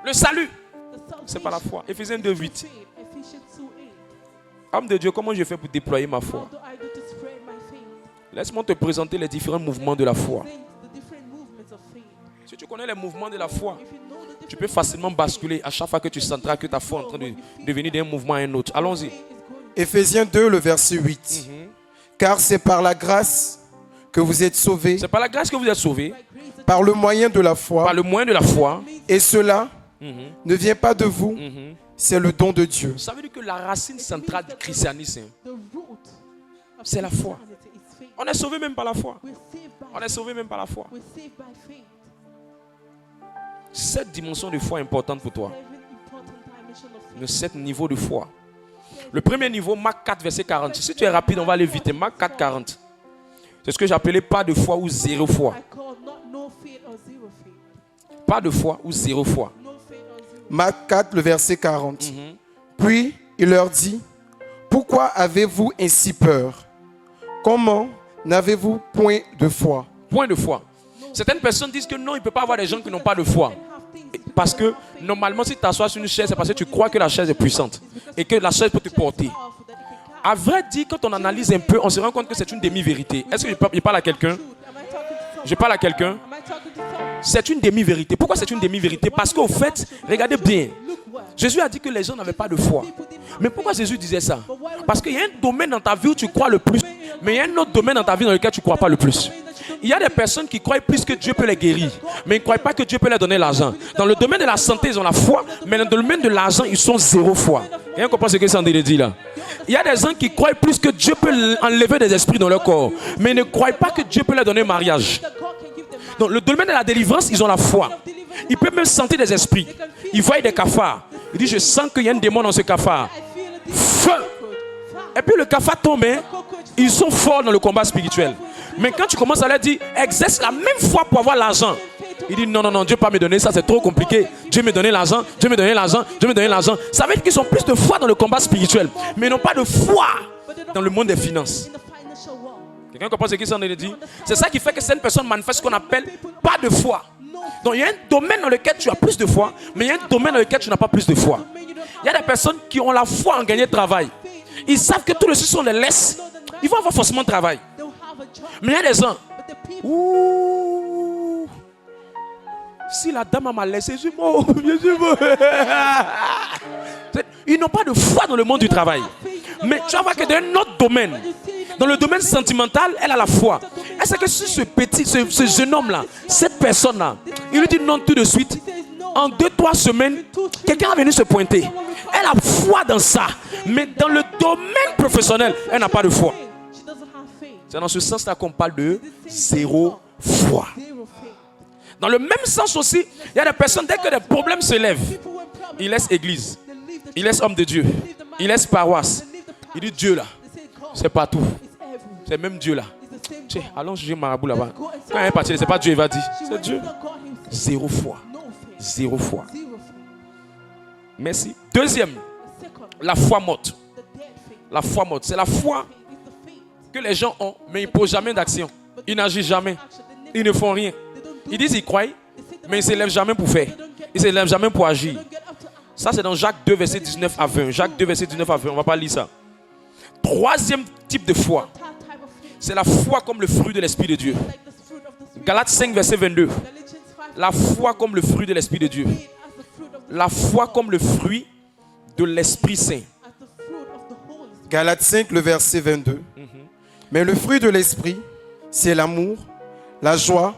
Le salut, c'est pas la foi. Éphésiens 2:8. Homme de Dieu, comment je fais pour déployer ma foi? Laisse-moi te présenter les différents mouvements de la foi. Si tu connais les mouvements de la foi, tu peux facilement basculer à chaque fois que tu sentiras que ta foi est en train de devenir d'un mouvement à un autre. Allons-y. Éphésiens 2, le verset 8. Car c'est par la grâce que vous êtes sauvés. C'est par la grâce que vous êtes sauvés. Par le moyen de la foi. Par le moyen de la foi. Et cela ne vient pas de vous. C'est le don de Dieu. Ça veut dire que la racine centrale du christianisme, c'est la foi. On est sauvé même par la foi. On est sauvé même par la foi. Cette dimension de foi est importante pour toi. Le 7 niveaux de foi. Le premier niveau, Marc 4, verset 40. Si tu es rapide, on va aller vite. Marc 4, 40. C'est ce que j'appelais pas de foi ou zéro foi. I call no faith or zero faith. Pas de foi ou zéro foi. No faith or zero. Marc 4, le verset 40. Puis il leur dit, pourquoi avez-vous ainsi peur? Comment n'avez-vous point de foi? Point de foi. Certaines personnes disent que non, il ne peut pas y avoir des gens qui n'ont pas de foi. Parce que normalement, si tu t'assois sur une chaise, c'est parce que tu crois que la chaise est puissante et que la chaise peut te porter. Powerful that you can À vrai dire, quand on analyse un peu, on se rend compte que c'est une demi-vérité. Est-ce que je parle à quelqu'un? Am I talking to someone? Je parle à quelqu'un. Am I talking to someone? C'est une demi-vérité. Pourquoi c'est une demi-vérité? Parce qu'au fait, regardez bien, Look well. Jésus a dit que les gens n'avaient pas de foi. Mais pourquoi Jésus disait ça? Parce qu'il y a un domaine dans ta vie où tu crois le plus, mais il y a un autre domaine dans ta vie dans lequel tu ne crois pas le plus. Il y a des personnes qui croient plus que Dieu peut les guérir, mais ils ne croient pas que Dieu peut leur donner l'argent. Dans le domaine de la santé, ils ont la foi, mais dans le domaine de l'argent, ils sont zéro foi. Quelqu'un comprend ce que Sandrine dit là? Il y a des gens qui croient plus que Dieu peut enlever des esprits dans leur corps, mais ils ne croient pas que Dieu peut leur donner mariage. That God can give them life. Dans le domaine de la délivrance, ils ont la foi. Ils peuvent même sentir des esprits. Ils voient des cafards. Ils disent, je sens qu'il y a un démon dans ce cafard. I feel it. Feu! Et puis le cafard tombe, hein. Ils sont forts dans le combat spirituel. Mais quand tu commences à leur dire, exerce la même foi pour avoir l'argent. Il dit, non, Dieu ne peut pas me donner ça, c'est trop compliqué. Dieu me donne l'argent, Dieu me donne l'argent, Dieu me donne l'argent. Ça veut dire qu'ils ont plus de foi dans le combat spirituel, mais ils n'ont pas de foi dans le monde des finances. In the financial world. Quelqu'un comprend ce qu'il s'en est dit? C'est ça qui fait que certaines personnes manifestent ce qu'on appelle pas de foi. Donc il y a un domaine dans lequel tu as plus de foi, mais il y a un domaine dans lequel tu n'as pas plus de foi. Il y a des personnes qui ont la foi en gagner de travail. Ils savent que tout le si on les laisse, ils vont avoir forcément travail. They'll have a job. Mais il y a des gens, But the people ouh, si la dame m'a laissé, je suis mort. Ils n'ont pas de foi dans le monde du travail. Mais tu vas voir que dans un autre domaine, dans le domaine sentimental, elle a la foi. Est-ce que si ce jeune homme-là, cette personne-là, il lui dit non tout de suite, en 2-3 semaines, quelqu'un est venu se pointer. Elle a foi dans ça. Mais dans le domaine professionnel, elle n'a pas de foi. she doesn't have faith. C'est dans ce sens-là qu'on parle de zéro foi. Zero faith. Dans le même sens aussi, il y a des personnes, dès que des problèmes se lèvent, People when problems ils laissent église, they leave the ils laissent homme de Dieu, ils laissent paroisse. Il dit Dieu là, they say God c'est partout. is everywhere. C'est même Dieu là. It's the same Tiens, God. allons juger Marabout là-bas. Quand il est parti, c'est pas Dieu, il va dire. She C'est went Dieu. to God himself. Zéro foi. No faith. Zéro foi. Zero faith. Merci. Deuxième, The second, la foi morte. the dead faith. La foi morte, c'est la foi Faith is the faith. que les gens ont, mais ils ne posent jamais d'action. Ils n'agissent jamais. Action. They never, Ils ne font rien. they don't do Ils disent qu'ils croient, They say the mais ils ne se lèvent jamais pour faire. Ils ne se lèvent jamais pour agir. don't get up to act. Ça, c'est dans Jacques 2, verset 19 à 20. Jacques 2, verset 19 à 20. On ne va pas lire ça. Troisième type de foi, Third type of faith, c'est la foi comme le fruit de l'Esprit de Dieu. like the fruit of the Spirit. Galates 5, verset 22. Galatians 5, La foi comme le fruit de l'Esprit de Dieu. faith as the fruit of the La foi comme le fruit de l'Esprit Saint. as the fruit of the Holy Spirit. Galates 5, le verset 22. Mais le fruit de l'esprit, c'est l'amour, la joie,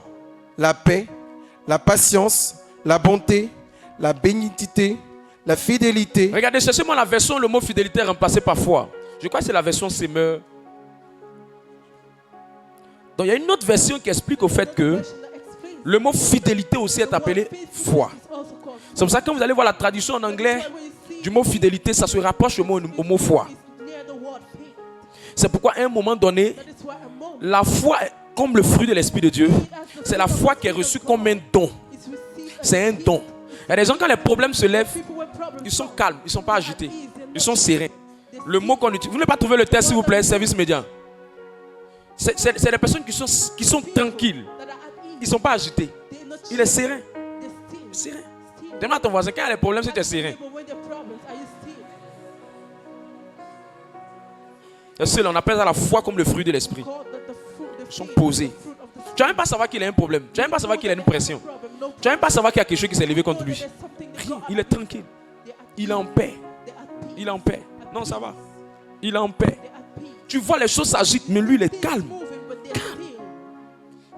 la paix, la patience, la bonté, la bénignité, la fidélité. Regardez, cherchez-moi la version, le mot fidélité est remplacé par foi. Je crois que c'est la version Semeur. Donc il y a une autre version qui explique au fait que Version that explains le mot fidélité aussi est appelé foi. is also called C'est pour ça que quand vous allez voir la traduction en anglais faith. When you see du mot fidélité, ça se rapproche au mot foi. it's near the word faith. C'est pourquoi à un moment donné, That is why a moment la foi est comme le fruit de l'Esprit de Dieu. C'est la foi qui est reçue comme un don. is received as C'est un don. Il y a des gens, quand les problèmes se lèvent, people when problems ils sont calmes, ils ne sont pas agités, ils sont sereins. Le mot qu'on utilise, vous n'avez pas trouvé le texte s'il vous plaît, service média. C'est des personnes qui sont tranquilles, that are at ease. ils ne sont pas agités. They're not Il est serein. They're still. Serein. Demande à ton voisin, quand il y a des problèmes, c'est que tu es serein. But when there are problems, are you still? C'est seul, on appelle ça la foi comme le fruit de l'esprit. Called the fruit, the Ils sont faith, posés. the fruit of the Tu n'as même pas savoir qu'il a un problème. Tu n'as même pas savoir qu'il a une pression. problem. No Tu n'as même pas savoir qu'il y a quelque chose qui s'est levé contre problem. lui. There's something that Rien. God Il est tranquille. they're at Il est en paix. They're at peace. Il est en paix. Non, ça va. Il est en paix. They're at peace. Tu vois les choses s'agitent, mais lui, il est calme. Moving, but they're still.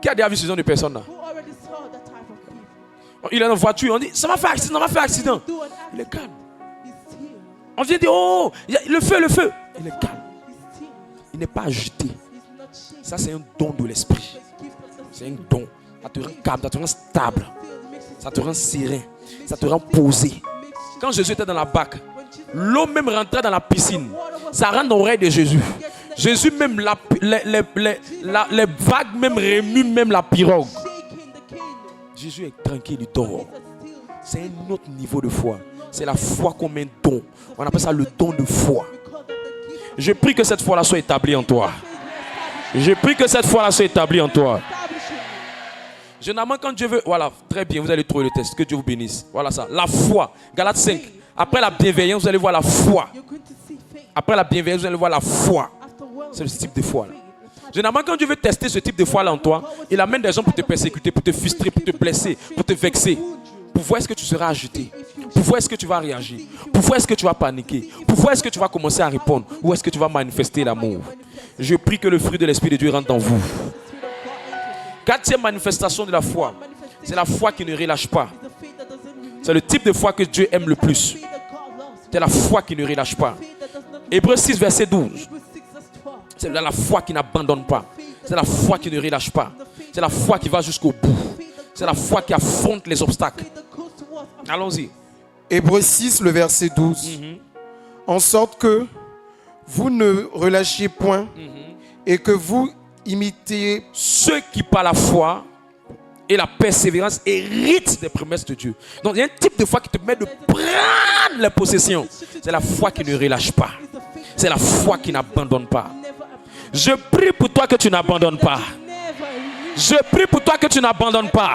Qui a déjà vu ce genre de personnes là? Who already saw that type of people? Il est dans la voiture, on dit ça va faire accident, ça va faire accident. Do an Il est accident. calme. He's still. On vient dire oh, il y a le feu, le feu. Il est calme. He's still. Il n'est pas agité. He's not shaking. Ça, c'est un don de l'esprit. It's a gift of the C'est un don. Ça te rend calme, ça te rend stable, Spirit. Makes you ça te rend serein, ça te rend posé. makes you Quand Jésus était dans la barque, when Jesus l'eau même rentrait dans la piscine. water Ça rentre dans l'oreille de Jésus. Jésus même, les vagues même remuent même la pirogue. shaking the kingdom. Jésus est tranquille, il dort. Jesus still. C'est un autre niveau de foi. C'est la foi comme un don. On appelle ça le don de foi. Because of the gift of Je prie que cette foi-là soit établie en toi. faith, Je prie que cette foi-là soit établie en toi. establishing. Généralement, quand Dieu veut... Voilà, très bien, vous allez trouver le texte. Que Dieu vous bénisse. Voilà ça. La foi. Galates 5. Après la bienveillance, vous allez voir la foi. You're going to see faith. Après la bienveillance, vous allez voir la foi. Afterwards, C'est le type de foi là. faith. The type Généralement, quand Dieu veut tester ce type de foi là en toi, il amène des gens pour te persécuter, pour te frustrer, pour te blesser, pour te vexer. Pour voir est-ce que tu seras agité. Pour voir est-ce que tu vas réagir. Pour voir est-ce que tu vas paniquer. Pour voir est-ce que tu vas commencer à répondre. Ou est-ce que tu vas manifester l'amour. Je prie que le fruit de l'Esprit de Dieu rentre dans vous. Quatrième manifestation de la foi, c'est la foi qui ne relâche pas. the faith that doesn't renew. C'est le type de foi que Dieu aime le plus. Faith that God loves. C'est la foi qui ne relâche pas. Faith that does not. Hébreux 6, verset 12. Hebrews 6 verse 12. C'est la foi qui n'abandonne pas. C'est la foi qui ne relâche pas. C'est la foi qui va jusqu'au bout. C'est la foi qui affronte les obstacles. Faith that goes towards. Allons-y. Hébreux 6, le verset 12. En sorte que vous ne relâchiez point et que vous imitiez Ceux qui par la foi et la persévérance héritent des promesses de Dieu. Donc il y a un type de foi qui te permet de prendre les possessions. C'est la foi qui ne relâche pas. C'est la foi qui n'abandonne pas. Je prie pour toi que tu n'abandonnes pas. Je prie pour toi que tu n'abandonnes pas.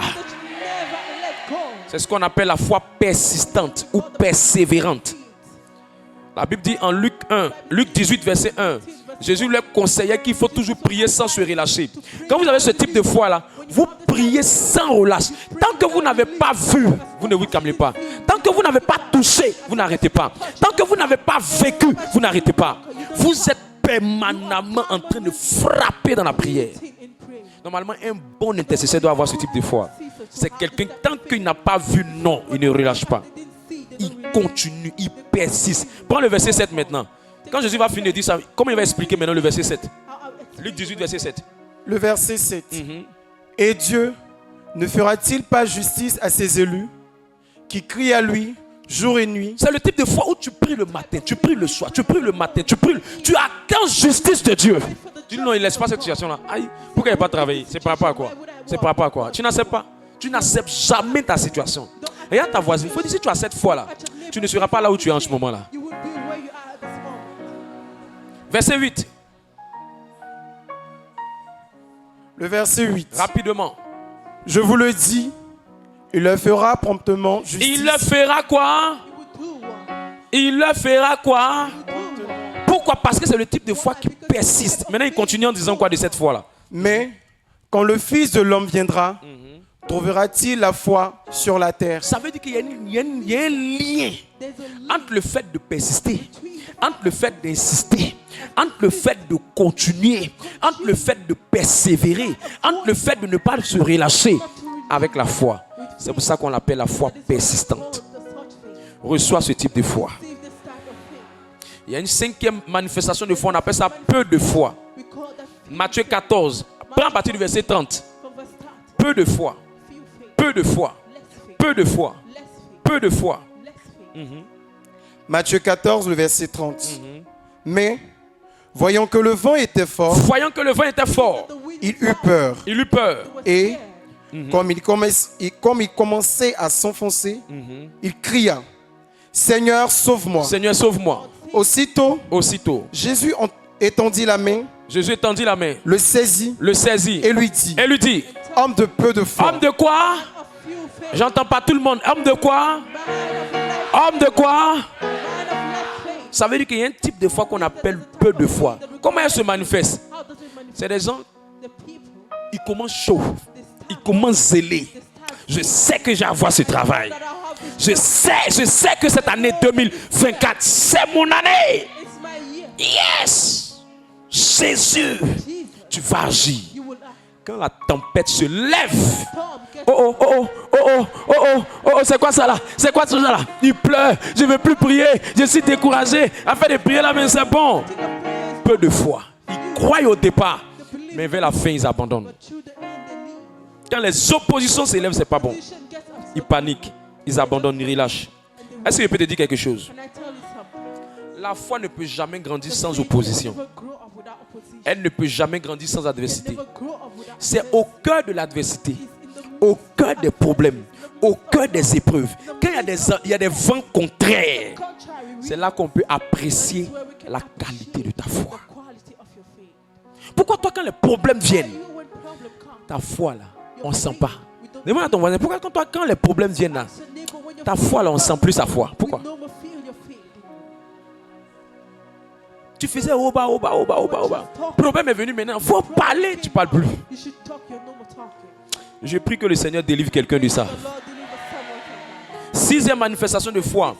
C'est ce qu'on appelle la foi persistante ou persévérante. La Bible dit en Luc 18, verset 1, Jésus leur conseillait qu'il faut toujours prier sans se relâcher. Quand vous avez ce type de foi-là, vous priez sans relâche. Tant que vous n'avez pas vu, vous ne vous calmez pas. Tant que vous n'avez pas touché, vous n'arrêtez pas. Tant que vous n'avez pas vécu, vous n'arrêtez pas. Vous êtes permanemment en train de frapper dans la prière. Normalement, un bon intercesseur doit avoir ce type de foi. C'est quelqu'un, tant qu'il n'a pas vu, non, il ne relâche pas. Il continue, il persiste. Prends le verset 7 maintenant. Quand Jésus va finir de dire ça, comment il va expliquer maintenant le verset 7? Luc 18, verset 7. le verset 7. Et Dieu ne fera-t-il pas justice à ses élus qui crient à lui jour et nuit? C'est le type de foi où tu pries le matin, tu pries le soir, tu pries le matin, tu attends justice de Dieu. Tu dis non, il ne laisse pas cette situation-là. Aïe, pourquoi il n'a pas travaillé? C'est par rapport à quoi? C'est par rapport à quoi? Tu n'acceptes pas. Tu n'acceptes jamais ta situation. Regarde ta voisine. Il faut dire si tu as cette foi-là, tu ne seras pas là où tu es en ce moment-là. You would be where you are at this moment. Verset 8. Le verset 8. Rapidement. Je vous le dis, il leur fera promptement justice. Il le fera quoi? You would do one. Il le fera quoi? Do one. Pourquoi? Parce que c'est le type de foi qui persiste. Maintenant, il continue en disant quoi de cette foi-là? Mais quand le Fils de l'homme viendra, trouvera-t-il la foi sur la terre? Ça veut dire qu'il y a un lien There's a link entre le fait de persister, entre le fait d'insister, entre le fait de continuer, entre le fait de persévérer, entre le fait de ne pas se relâcher avec la foi. C'est pour ça qu'on l'appelle la foi persistante. of the such faith. Reçois ce type de foi. Receive this type of faith. Il y a une cinquième manifestation de foi, on appelle ça peu de foi. We call that faith Matthieu 14, prends à partir du verset 30. from verse start. Peu de foi, Few faith. peu de foi, Less faith. peu de foi, Less faith. peu de foi. Less faith. Matthieu 14, le verset 30. Mais, voyant que le vent était fort, Voyant que le vent était fort, The wind il eut peur. il eut peur. was Et, scared. comme il commençait à s'enfoncer, il cria, Seigneur, sauve-moi. Seigneur, sauve-moi. Aussitôt, Aussitôt, Jésus étendit la main, Jésus tendit la main, le saisit le saisit et lui dit, et lui dit, homme de peu de foi, homme de quoi? Of few faith. J'entends pas tout le monde. Homme de quoi? Man of less. Homme de quoi? Man of less faith. Ça veut dire qu'il y a un type de foi qu'on appelle peu de foi. Comment elle se manifeste? How does it manifest? C'est des gens, The people. ils commencent chaud, ils commencent zélés. Je sais que j'ai à avoir ce travail. That I have this. Je sais que cette année 2024, c'est mon année. It's my year. Yes! Jésus, Jesus. tu vas agir. You will act. Quand la tempête se lève, Storm gets oh, c'est quoi ça là? C'est quoi ça là? Il pleut, je ne veux plus prier, je suis découragé. Afin de prier là, mais c'est bon. to the prayers. Peu de foi. Ils croient au départ, mais vers la fin, ils abandonnent. But through the end, they leave. Quand les oppositions s'élèvent, c'est pas bon. Position gets upset. Ils paniquent, ils abandonnent, ils relâchent. Est-ce que je peux te dire quelque chose? Can I tell you something? La foi ne peut jamais grandir sans faith opposition. never grow up without opposition. Elle ne peut jamais grandir sans adversité. Never grow up without C'est au cœur de l'adversité, It's in the au cœur des problèmes, au cœur des épreuves. Quand il y a des vents contraires, contrary, c'est là qu'on peut apprécier la qualité de ta foi. the quality of your faith. Pourquoi toi, quand les problèmes viennent, You, when problem comes, ta foi là, on ne sent pas. we don't Demande à ton voisin, pourquoi quand les problèmes viennent là, ask your neighbor when your ta foi là, on ne sent plus sa foi. Pourquoi? no more feel your faith. Tu faisais au bas. Le problème est venu maintenant, il faut parler, tu ne parles plus. You should talk, you're no more talking. Je prie que le Seigneur délivre quelqu'un de ça. The Lord deliver someone from that. Sixième manifestation de foi,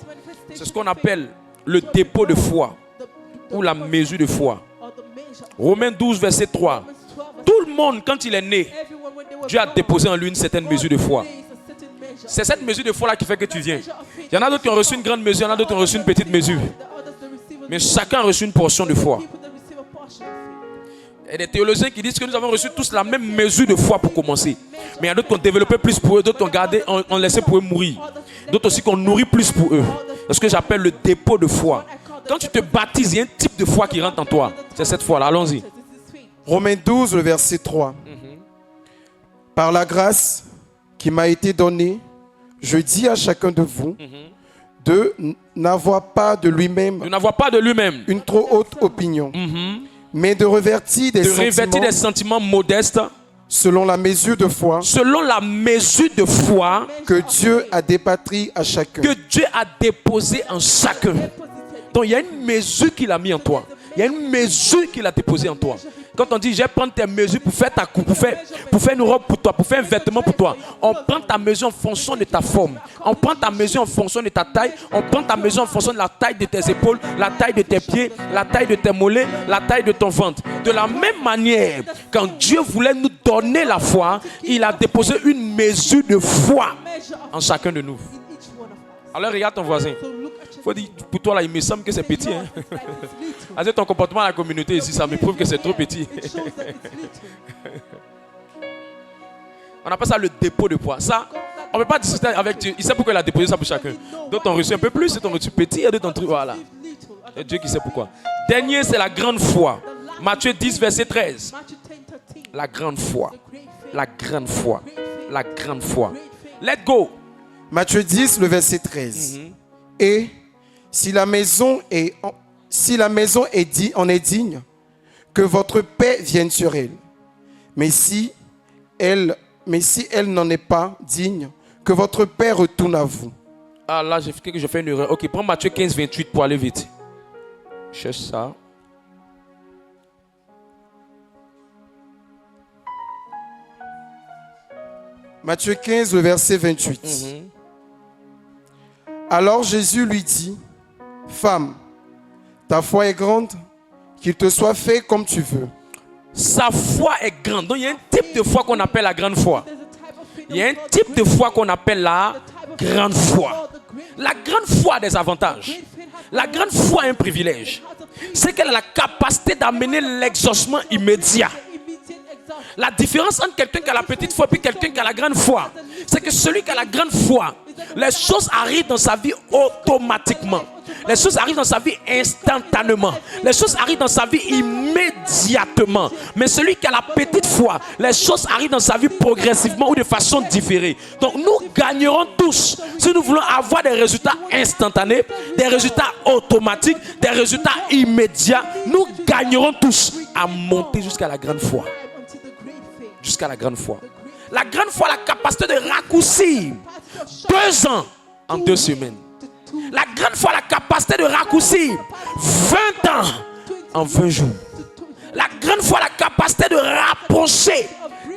c'est ce qu'on appelle le dépôt de foi ou la mesure de foi. Or the measure. Romains 12, verset 3. Romans 12, verse Tout le monde, quand il est né, everyone when they were Dieu a born, déposé en lui une certaine mesure de foi. there is a certain measure. C'est cette mesure de foi-là qui fait que tu viens. Il y en a d'autres qui ont reçu une grande mesure, il y en a d'autres qui ont reçu une petite mesure. The others they receive a Mais chacun a reçu une portion de foi. people that receive a portion of faith. Il y a des théologiens qui disent que nous avons reçu tous la même mesure de foi pour commencer. Mais il y en a d'autres qui ont développé plus pour eux, d'autres qui ont gardé, ont laissé pour eux mourir. D'autres aussi qui ont nourri plus pour eux. C'est ce que j'appelle le dépôt de foi. Quand tu te baptises, il y a un type de foi qui rentre en toi. C'est cette foi-là. Allons-y. This is faith. Romains 12, le verset 3. Par la grâce qui m'a été donnée, je dis à chacun de vous de n'avoir pas de lui-même De n'avoir pas de lui-même. une trop haute opinion, mais de revêtir des De revêtir sentiments des sentiments modestes selon la mesure de foi selon la mesure de foi que Dieu a dépatrie à chacun. que Dieu a déposée en chacun. Donc il y a une mesure qu'il a mis en toi. Il y a une mesure qu'il a déposée en toi. Quand on dit, je vais prendre tes mesures pour faire ta coupe, pour faire une robe pour toi, pour faire un vêtement pour toi, on prend ta mesure en fonction de ta forme. On prend ta mesure en fonction de ta taille. On prend ta mesure en fonction de la taille de tes épaules, la taille de tes pieds, la taille de tes mollets, la taille de ton ventre. De la même manière, quand Dieu voulait nous donner la foi, il a déposé une mesure de foi Measure of en chacun de nous. in each one of us. Alors regarde ton voisin. So look at your Faut dire, pour toi là, il me semble que c'est petit. Hein? it's like it's little. Avec ton comportement à la communauté ici, ça me prouve que c'est trop petit. It shows that it's little. On appelle ça le dépôt de poids. Ça, on ne peut pas discuter avec Dieu. Il sait pourquoi il a déposé ça pour chacun. D'autres ont reçu un peu plus, d'autres ont reçu petit, et d'autres ont reçu. Voilà. Little. Et Dieu qui sait pourquoi. Dernier, c'est la grande foi. Matthieu 10, verset 13. Matthew 10:13. La grande foi. The great faith. La grande foi. La grande foi. Let go. Matthieu 10, le verset 13. Et si la maison en est digne, que votre paix vienne sur elle. Mais si elle n'en est pas digne, que votre paix retourne à vous. Ah là, j'ai fait une erreur. Ok, prends Matthieu 15, 28 pour aller vite. Cherche ça. Matthieu 15, le verset 28. Alors Jésus lui dit, femme, ta foi est grande, qu'il te soit fait comme tu veux. Sa foi est grande. Donc il y a un type de foi qu'on appelle la grande foi. There's a type of faith Il y a un that type de foi qu'on appelle la grande foi. called the great La grande foi a des avantages. La grande foi a un privilège. C'est qu'elle a la capacité d'amener l'exaucement immédiat. immediate example. La différence entre quelqu'un qui a la petite foi et quelqu'un qui a la grande foi, c'est que celui qui a la grande foi, les choses arrivent dans sa vie automatiquement. Les choses arrivent dans sa vie instantanément. Les choses arrivent dans sa vie immédiatement. Mais celui qui a la petite foi, les choses arrivent dans sa vie progressivement ou de façon différée. Donc nous gagnerons tous si nous voulons avoir des résultats instantanés, des résultats automatiques, des résultats immédiats. Nous gagnerons tous à monter jusqu'à la grande foi. Unto the great faith. Jusqu'à la grande foi. La grande foi a la capacité de raccourcir 2 ans en 2 semaines. La grande foi a la capacité de raccourcir 20 ans en 20 jours. La grande foi a la capacité de rapprocher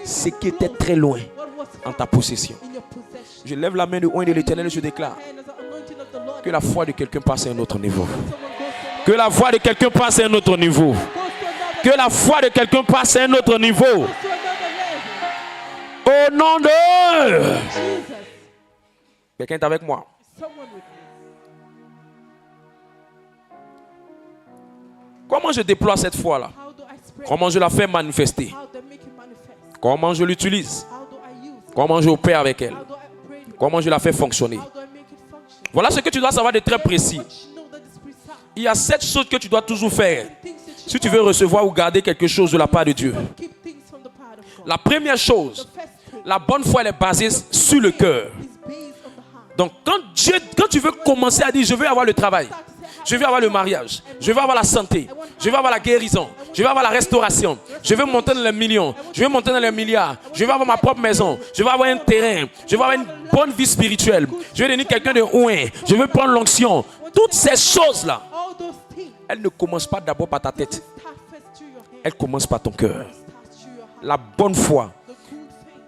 ce qui était très loin What was en ta possession. in your possession. Je lève la main de oint de l'Éternel et je déclare And as the anointing of the Lord, que la foi de quelqu'un passe à un autre niveau. someone goes to Que la foi de quelqu'un passe à un autre niveau. another, Que la foi de quelqu'un passe à un autre niveau. to another level. Au nom de... Jesus. Quelqu'un est avec moi. Someone with me. Comment je déploie cette foi-là? How do I spread? Comment je la fais manifester? How do I make it manifest? Comment je l'utilise? How do I use it? Comment je opère avec elle? How do I pray? Comment je la fais fonctionner? How do I make it function? Voilà ce que tu dois savoir de très précis. What you know that is precise. Il y a 7 choses que tu dois toujours faire things that you si tu veux recevoir ou garder quelque chose de la part de Dieu. keep things from the part of God. La première chose, First thing la bonne foi elle est basée sur le cœur. is based on the heart. Donc quand tu veux commencer à dire je veux avoir le travail, je veux avoir le mariage, je veux avoir la santé, je veux avoir la guérison, je veux avoir la restauration, je veux monter dans les millions, je veux monter dans les milliards, je veux avoir ma propre maison, je veux avoir un terrain, je veux avoir une bonne vie spirituelle, je veux devenir quelqu'un de ouin, je veux prendre l'onction. Toutes ces choses-là, All those things elles ne commencent pas d'abord par ta tête, start first through your hand. elles commencent par ton cœur. Start through your heart. La bonne foi The good thing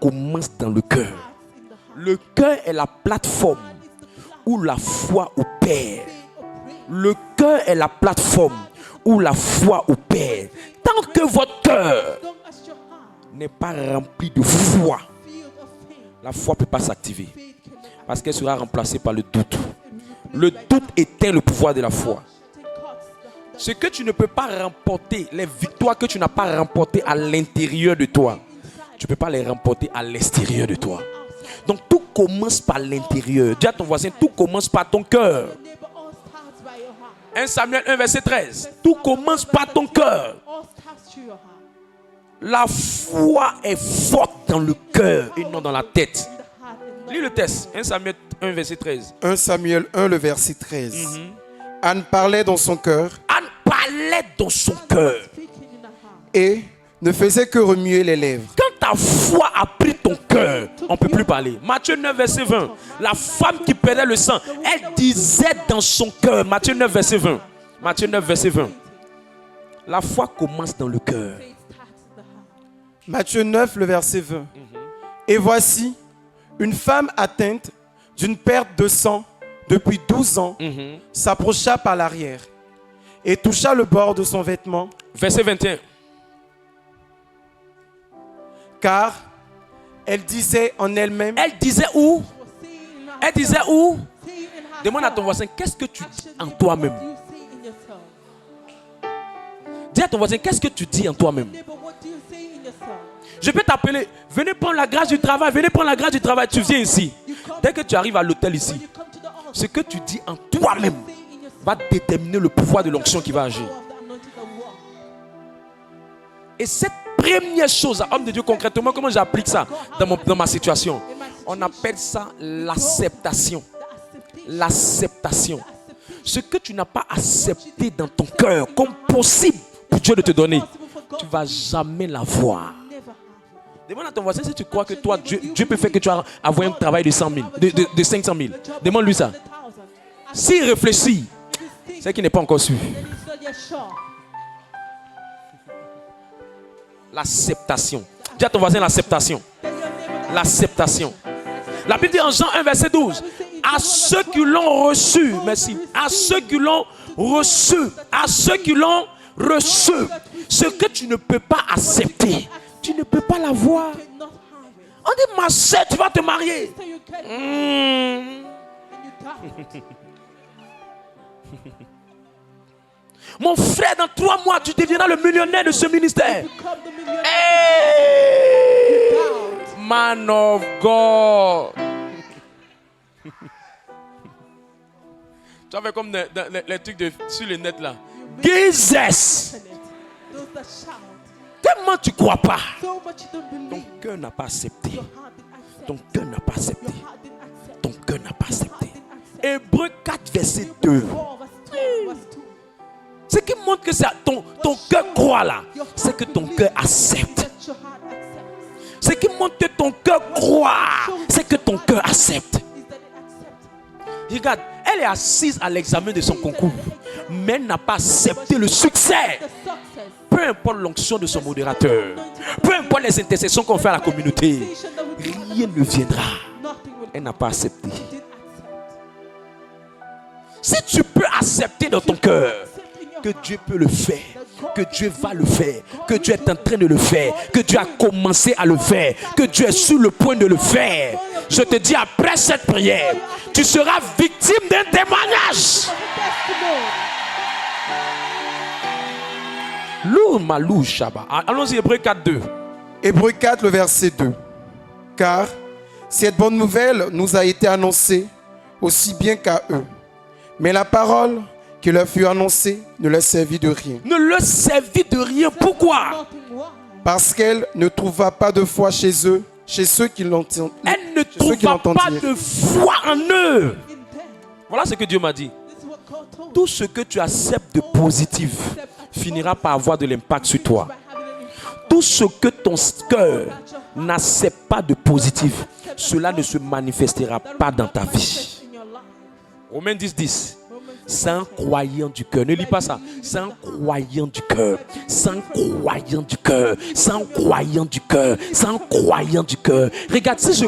commence dans le cœur. starts in the heart. Le cœur est la plateforme It's the platform où la foi opère. of prayer. Le cœur est la plateforme où la foi opère. Tant que votre cœur Long as your heart n'est pas rempli de foi, filled of faith, la foi ne peut pas s'activer faith cannot parce qu'elle sera remplacée par le doute. Le doute éteint le pouvoir de la foi. Ce que tu ne peux pas remporter, les victoires que tu n'as pas remportées à l'intérieur de toi, tu ne peux pas les remporter à l'extérieur de toi. Donc tout commence par l'intérieur. Dis à ton voisin, tout commence par ton cœur. Neighbor, all starts by your heart. 1 Samuel 1 verset 13. Tout commence par ton cœur. All starts through your heart. La foi est forte dans le cœur et non dans la tête. In the heart and not Lis le texte. 1 Samuel 1 verset 13. 1 Samuel 1, le verset 13. Anne parlait dans son cœur Anne parlait dans son cœur. speaking in the heart. et ne faisait que remuer les lèvres. Quand ta foi a pris ton cœur, on ne peut plus parler. Matthieu 9 verset 20. La femme qui perdait le sang, elle disait dans son cœur. Matthieu 9 verset 20. Matthieu 9 verset 20. La foi commence dans le cœur. Faith starts in the heart. Matthieu 9, le verset 20. Et voici, une femme atteinte d'une perte de sang depuis 12 ans s'approcha par l'arrière et toucha le bord de son vêtement, Verset 21. car elle disait en elle-même, Elle disait où? Was saying in her Elle disait où? saying in her Demande à heart. ton voisin, qu'est-ce que tu dis Actually, en what toi-même? do you say in yourself? Dis à ton voisin, qu'est-ce que tu dis en toi-même? Neighbor, what do you say in yourself? Je peux t'appeler, venez prendre la grâce du travail, venez prendre la grâce du travail, tu viens ici. Dès que tu arrives à l'hôtel ici, When you come to the altar, ce que tu dis en toi-même say in yourself. va déterminer le pouvoir de l'onction qui va agir. Power of the anointing of war. Et cette première chose, homme de Dieu, concrètement, comment j'applique ça dans ma situation? On appelle ça l'acceptation. L'acceptation. Ce que tu n'as pas accepté dans ton cœur comme possible pour Dieu de te donner, tu ne vas jamais l'avoir. Never have it. Demande à ton voisin si tu crois que toi, Dieu peut faire que tu aies un travail de 100 000, de 500 000. Demande-lui ça. 1,000. S'il réfléchit, c'est qu'il n'est pas encore sûr. Then he's not yet sure. L'acceptation. Dis à ton voisin l'acceptation. Tell your neighbor that L'acceptation. La Bible dit en Jean 1 verset 12, à ceux qui l'ont reçu, merci, à ceux qui l'ont reçu, à ceux qui l'ont reçu, ce que tu ne peux pas accepter, tu ne peux pas l'avoir. you cannot have it. On dit ma soeur, tu vas te marier. So you get it Hmm. and you doubt. Mon frère, dans 3 mois, tu deviendras le millionnaire de ce ministère. Become the millionaire. Hey! Doubt. Man of God. Tu as fait comme les trucs sur le net là. Jesus. Those that shout. Tellement tu crois pas. So much you don't Ton believe. cœur n'a pas accepté. Your heart didn't accept. Ton cœur n'a pas accepté. Your heart didn't accept. Ton cœur n'a pas accepté. Didn't accept. Hébreux 4 verset 2. 4 verse 2 verse 2. Ce qui montre que ton cœur croit là, c'est que ton cœur accepte. That your heart accepts. Ce qui montre que ton cœur croit, c'est que ton cœur accepte. Is that it accepts. Regarde, elle est assise à l'examen de son concours, mais elle n'a pas accepté le succès. The success. Peu importe l'onction de son modérateur, peu importe les intercessions qu'on fait à la communauté, Station that we do, rien ne viendra. nothing will Elle n'a pas accepté. didn't accept. Si tu peux accepter dans ton cœur Accept in your que heart. Dieu peut le faire, que Dieu va le faire, que Dieu est en train de le faire, que Dieu a commencé à le faire, que Dieu est sur le point de le faire, je te dis après cette prière, tu seras victime d'un témoignage. Lou malou shaba. Allons-y, Hébreux 4, 2. Hébreux 4, le verset 2. Car cette bonne nouvelle nous a été annoncée aussi bien qu'à eux. Mais la parole qui leur fut annoncée ne leur servit de rien. Ne leur servit de rien. Pourquoi? Nothing. Why? Parce qu'elle ne trouva pas de foi chez eux, chez ceux qui l'entendirent. Elle ne trouva pas de foi en eux. In them. Voilà ce que Dieu m'a dit. This is what God told Tout ce que tu acceptes de positif finira par avoir de l'impact sur toi. by having an impact Tout ce que ton cœur n'accepte pas de positif, cela ne se manifestera pas dans ta vie. in your life. Romains 10:10. C'est un croyant du cœur. Ne lis pas ça. C'est un croyant du cœur. C'est un croyant du cœur. C'est un croyant du cœur. C'est un croyant du cœur. Regarde, si je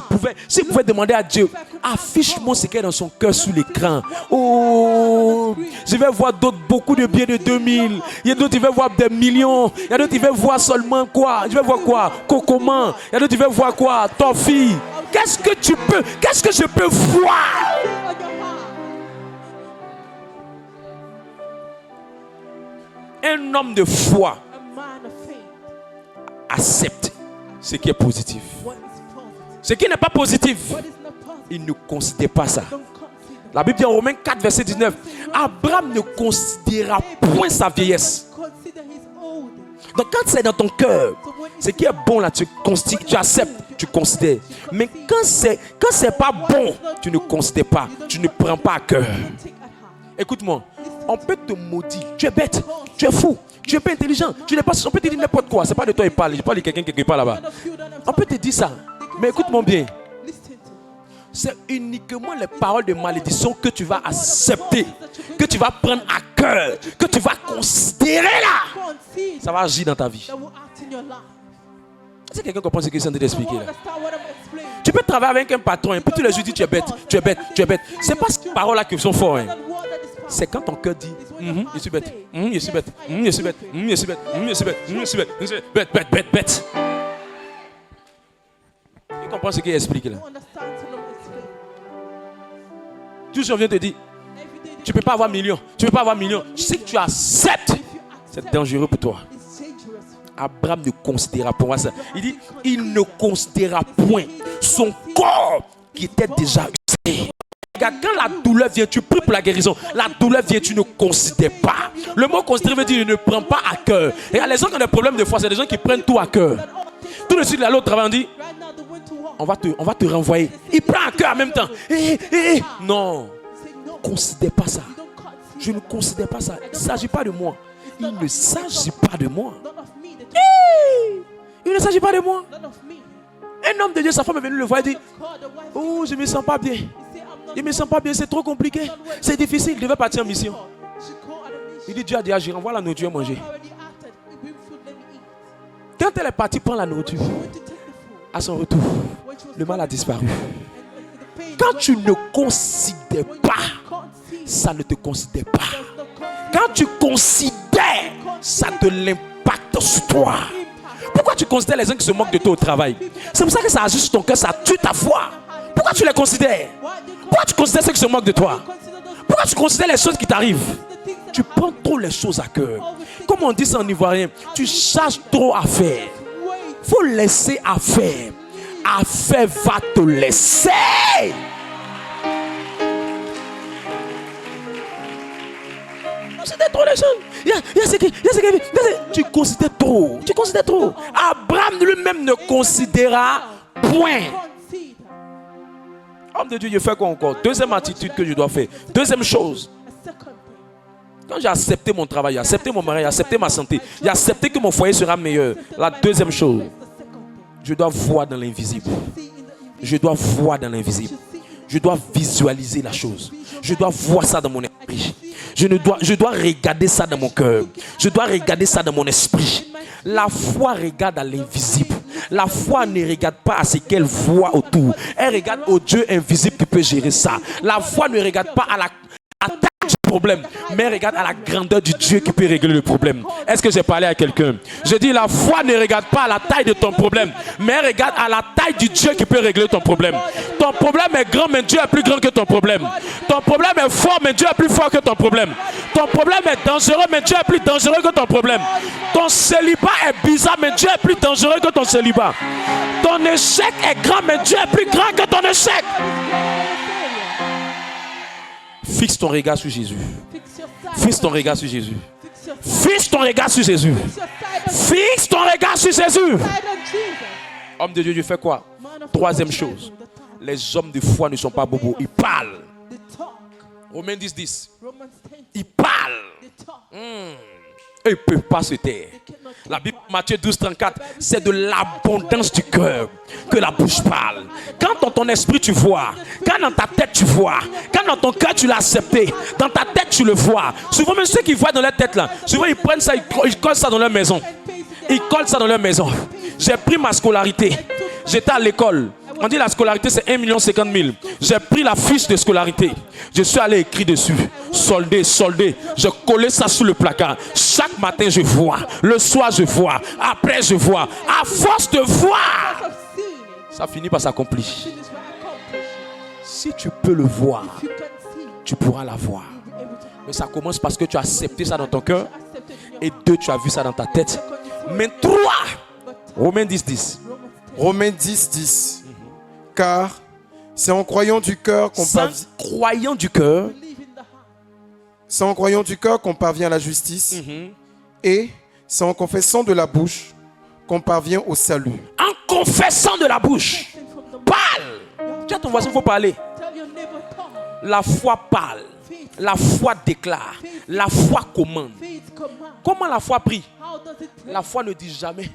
pouvais demander à Dieu, affiche-moi ce qu'il y a dans son cœur sur l'écran. Oh, je vais voir d'autres, beaucoup de biens de 2000. Il y a d'autres qui vont voir des millions. Il y a d'autres qui vont voir seulement quoi? Je vais voir quoi? Cocoman. Il y a d'autres qui vont voir quoi? Ton fille. Qu'est-ce que je peux voir? On your heart. Un homme de foi A man of faith. accepte ce qui est positif. What is positive? Ce qui n'est pas positif, What is not positive? il ne considère pas ça. Don't consider. La Bible dit en Romains 4, verset 19, Abraham ne considéra point sa vieillesse. Consider his old. Donc quand c'est dans ton cœur, ce qui est bon là, tu acceptes, tu considères. Mais quand c'est pas bon, tu ne considères pas, tu ne prends pas à cœur. Take at heart. Écoute-moi, on peut te maudire, tu es bête, tu es fou, tu es pas intelligent, tu n'es pas, on peut te dire n'importe quoi. C'est pas de toi il parle, je parle de quelqu'un qui parle là-bas. On peut te dire ça, mais écoute-moi bien. Listen to. C'est uniquement les paroles de malédiction que tu vas accepter, que tu vas prendre à cœur, que tu vas considérer là. Consider Ça va agir dans ta vie. that will act in your life. Si quelqu'un comprend ce que je suis en train You d'expliquer là. understand what I'm explaining? Tu peux travailler avec un patron et puis tous les jours dire tu es bête, tu es bête, tu es bête. C'est pas ces paroles-là qui sont fortes. That word that is powerful. C'est quand ton cœur dit je suis bête, je suis bête, je suis bête, je suis bête, je suis bête, je suis bête, je suis bête, bête, bête, bête. Tu comprends ce qu'il explique là. You understand to know explain. Toujours vient te dire Every day tu peux pas avoir millions, tu peux pas avoir millions. Si tu acceptes, if you c'est accept, dangereux pour toi. it's dangerous. Abraham ne considéra point ça. Il dit, il ne considéra point son corps qui était déjà usé. Regarde, quand la douleur vient, tu pries pour la guérison. La douleur vient, tu ne considères pas. Le mot considérer veut dire ne prends pas à cœur. Et les gens qui ont des problèmes de foi, c'est des gens qui prennent tout à cœur. Tout de suite, l'autre travail, on dit, Right now, the wind to walk. on va te renvoyer. Il prend à cœur en même temps. Non, Say no. considère pas ça. You don't consider. Je ne considère pas ça. Il ne s'agit pas de moi. Il ne s'agit pas de moi. None of me. The Il ne s'agit pas de moi. none of me. Un homme de Dieu, sa femme est venue le voir et dit, God, the wife. oh, je ne me sens pas bien. He say, I'm not. Je ne me sens pas bien, c'est trop compliqué. C'est difficile, il devait partir en mission. She called at a mission. Il dit, Dieu a dit, je renvoie la nourriture à manger. Already acted. Bring food. Let me eat. Quand elle est partie prendre la nourriture, Went to take the food. à son retour, When she was le mal a disparu. and the pain. Quand tu ne considères pas, Consider. ça ne te considère pas. Does not consider. Quand tu considères, ça a de l'impact sur toi. Pourquoi tu considères les gens qui se moquent de toi au travail? C'est pour ça que ça agit sur ton cœur, ça tue ta foi. Pourquoi tu les considères? Why do you Pourquoi tu considères ceux qui se moquent de toi? consider those Pourquoi tu considères les choses qui t'arrivent? the things that Tu prends trop les choses à cœur. Comme on dit ça en ivoirien, tu cherches trop à faire. wait? Faut laisser à faire. À faire va te laisser. Considère trop les choses. Il y a ce qui, tu considères trop. Tu considères trop. Abraham lui-même ne considéra point. Consider. Homme de Dieu, je fais quoi encore? Deuxième attitude que je dois faire. Deuxième chose. A second thing. Quand j'ai accepté mon travail, j'ai accepté mon mari, j'ai accepté ma santé, j'ai accepté que mon foyer sera meilleur. La deuxième chose, The second thing. je dois voir dans l'invisible. See in the invisible. Je dois voir dans l'invisible. Je dois visualiser la chose. Je dois voir ça dans mon esprit. Je dois regarder ça dans mon cœur. Je dois regarder ça dans mon esprit. La foi regarde à l'invisible. La foi ne regarde pas à ce qu'elle voit autour. Elle regarde au Dieu invisible qui peut gérer ça. La foi ne regarde pas à la taille du problème, mais elle regarde à la grandeur du Dieu qui peut régler le problème. Est-ce que j'ai parlé à quelqu'un? Je dis, la foi ne regarde pas à la taille de ton problème, mais elle regarde à la taille du Dieu qui peut régler ton problème. Ton problème est grand, mais Dieu est plus grand que ton problème. Ton problème est fort, mais Dieu est plus fort que ton problème. Ton problème est dangereux, mais Dieu est plus dangereux que ton problème. Ton célibat est bizarre, mais Dieu est plus dangereux que ton célibat. Ton échec est grand, mais Dieu est plus grand que ton échec. Fixe ton regard sur Jésus. Fix your sight Fixe ton on regard Jesus. sur Jésus. Fix your sight. Fixe ton regard sur Jésus. Fix your sight on Fixe ton regard sur Jésus. sight on Jesus. Homme de Dieu, tu fais quoi? Man of Troisième God, chose. the talk. Les hommes de foi ne sont pas bobos. Ils parlent. They talk. Romains 10. Romans 10. Ils parlent. They talk. Ils ne peuvent pas se taire. They cannot keep La Bible, Matthieu 12:34, c'est de l'abondance du cœur que la bouche parle. Quand dans ton esprit tu vois, quand dans ta tête tu vois, quand dans ton cœur tu l'as accepté, dans ta tête tu le vois. Souvent même ceux qui voient dans leur tête là, souvent ils prennent ça, ils collent ça dans leur maison. Ils collent ça dans leur maison. J'ai pris ma scolarité. J'étais à l'école. On dit la scolarité c'est 1,50 million. J'ai pris la fiche de scolarité. Je suis allé écrire dessus. Soldé, soldé. Je collais ça sur le placard. Chaque matin je vois. Le soir je vois. Après je vois. À force de voir, of seeing it. ça finit par s'accomplir. It is accomplished. Si tu peux le voir, If you can see, tu pourras l'avoir. you'll be able to Mais ça commence parce que tu as accepté ça dans ton cœur. accept it in your Et 2, tu as vu ça dans ta tête. Mais 3, Romains 10. Romains 10. Car c'est en croyant du cœur qu'on Sans croyant du cœur, believe in the heart. c'est en croyant du cœur qu'on parvient à la justice. Et c'est en confessant de la bouche qu'on parvient au salut. en confessant de la bouche, Sing from the mouth. parle. Tu as ton voisin, il faut parler. Tell your neighbor talk. La foi parle. La foi déclare. La foi commande. Faith command. Comment la foi prie? How does it pray? La foi ne dit jamais,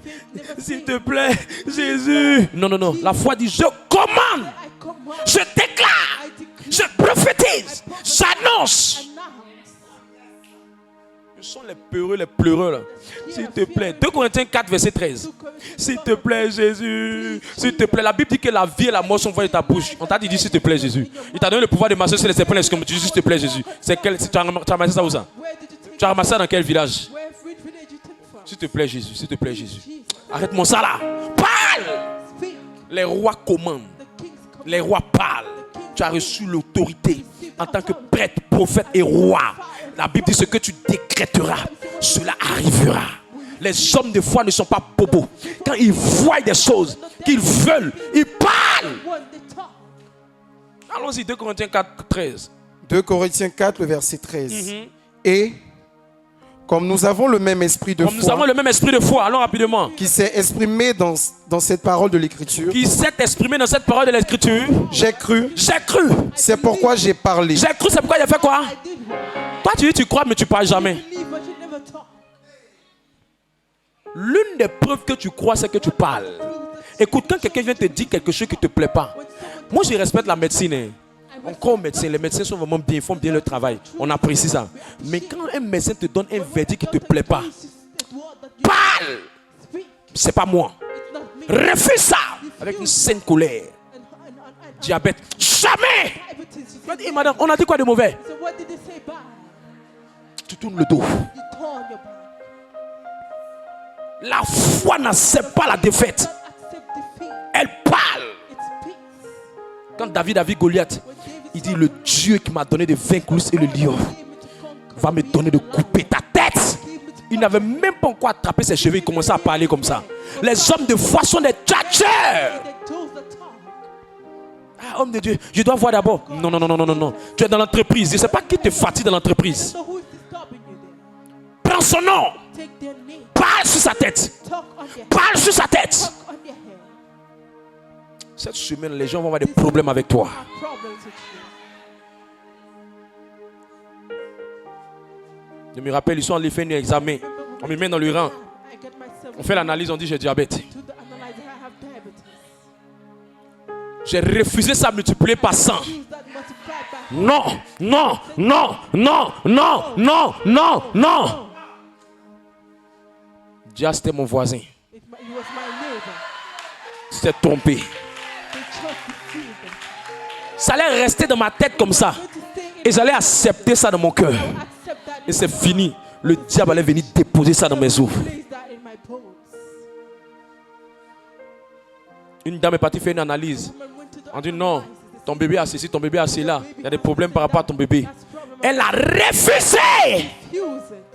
s'il te plaît, Jésus. Non. La foi dit, je commande, I command. je déclare, I decree. je prophétise, j'annonce. Announce. Ce sont les peureux, les pleureux là. S'il te plaît. 2 Corinthiens 4, verset 13. S'il te plaît, Jésus. S'il te plaît. La Bible dit que la vie et la mort sont voix de ta bouche. On t'a dit, s'il te plaît, Jésus. Il t'a donné le pouvoir de marcher sur les serpents et les scorpions. Tu dis, s'il te plaît, Jésus. C'est quel, tu as ramassé ça où ça? Where did you take Tu as ramassé ça dans quel village? which village you took from? S'il te plaît, Jésus. S'il te plaît, Jésus. Jesus. Arrête-moi ça là. Parle. Speak. Les rois commandent. The king's command. Les rois parlent. Tu as reçu l'autorité en tant que prêtre, prophète et roi. La Bible dit ce que tu décréteras, cela arrivera. Les hommes de foi ne sont pas bobos. Quand ils voient des choses qu'ils veulent, ils parlent. One, they talk. Allons-y, 2 Corinthiens 4, 13. 2 Corinthiens 4, le verset 13. Et comme nous avons le même esprit de Comme nous avons foi le même esprit de foi, allons rapidement. qui s'est exprimé dans cette parole de l'Écriture, Qui s'est exprimé dans cette parole de l'Écriture. j'ai cru, J'ai cru. c'est pourquoi j'ai parlé. J'ai cru, c'est pourquoi il a fait quoi? I did Toi, tu dis tu crois, mais tu parles jamais. believe, but you never talk. L'une des preuves que tu crois, c'est que tu parles. Écoute, quand quelqu'un vient te dire quelque chose qui ne te plaît pas, moi je respecte la médecine. Hein. Encore médecin, les médecins sont vraiment bien, ils font bien leur travail. On apprécie ça. Mais quand un médecin te donne un verdict qui ne te plaît pas, parle. Speak. C'est pas moi. It's not me. Refuse ça avec une saine colère. And Diabète, jamais. diabetes. Tu vas dire, madame, on a dit quoi de mauvais? So what did they say bad? Tu tournes le dos. You torn your back. La foi n'accepte pas la défaite. Don't accept defeat. Elle parle. It's peace. Quand David a vu Goliath, When David il dit, le Dieu qui m'a donné de vaincre l'ours et le lion gave me to conquer, va me donner de couper ta tête. gave me to Il n'avait même pas encore attrapé ses cheveux, il commençait à parler comme ça. Les hommes de foi sont des tchatcheurs. they told the talk. Ah, homme de Dieu, je dois voir d'abord. Non. Tu es dans l'entreprise. Je ne sais pas qui te fatigue dans l'entreprise. So who is stopping you there? Prends son nom. Take their name. Parle sur sa tête. Talk on their Parle sur sa tête. talk on their head. Cette semaine, les gens vont avoir des problèmes avec toi. Have problems with you. Je me rappelle, ils sont allés faire un examen. On me met dans le rang. I get myself On fait l'analyse, on dit j'ai diabète. to the analyzer. I have diabetes. J'ai refusé ça multiplié par 100. Use that multiplied by Non. Dia, c'était mon voisin. He was my neighbor. Tu t'es trompé. They chose to deceive them. Ça allait rester dans ma tête comme ça. Going to stay in Et j'allais accepter ça dans mon cœur. accept that Et c'est fini. Le diable allait venir déposer ça dans mes os. place that in my bones. Une dame est partie faire une analyse. Woman went to the On dit non, ton bébé a ceci, ton bébé a cela. Il y a des problèmes par rapport à ton bébé. Elle a refusé. refuse it.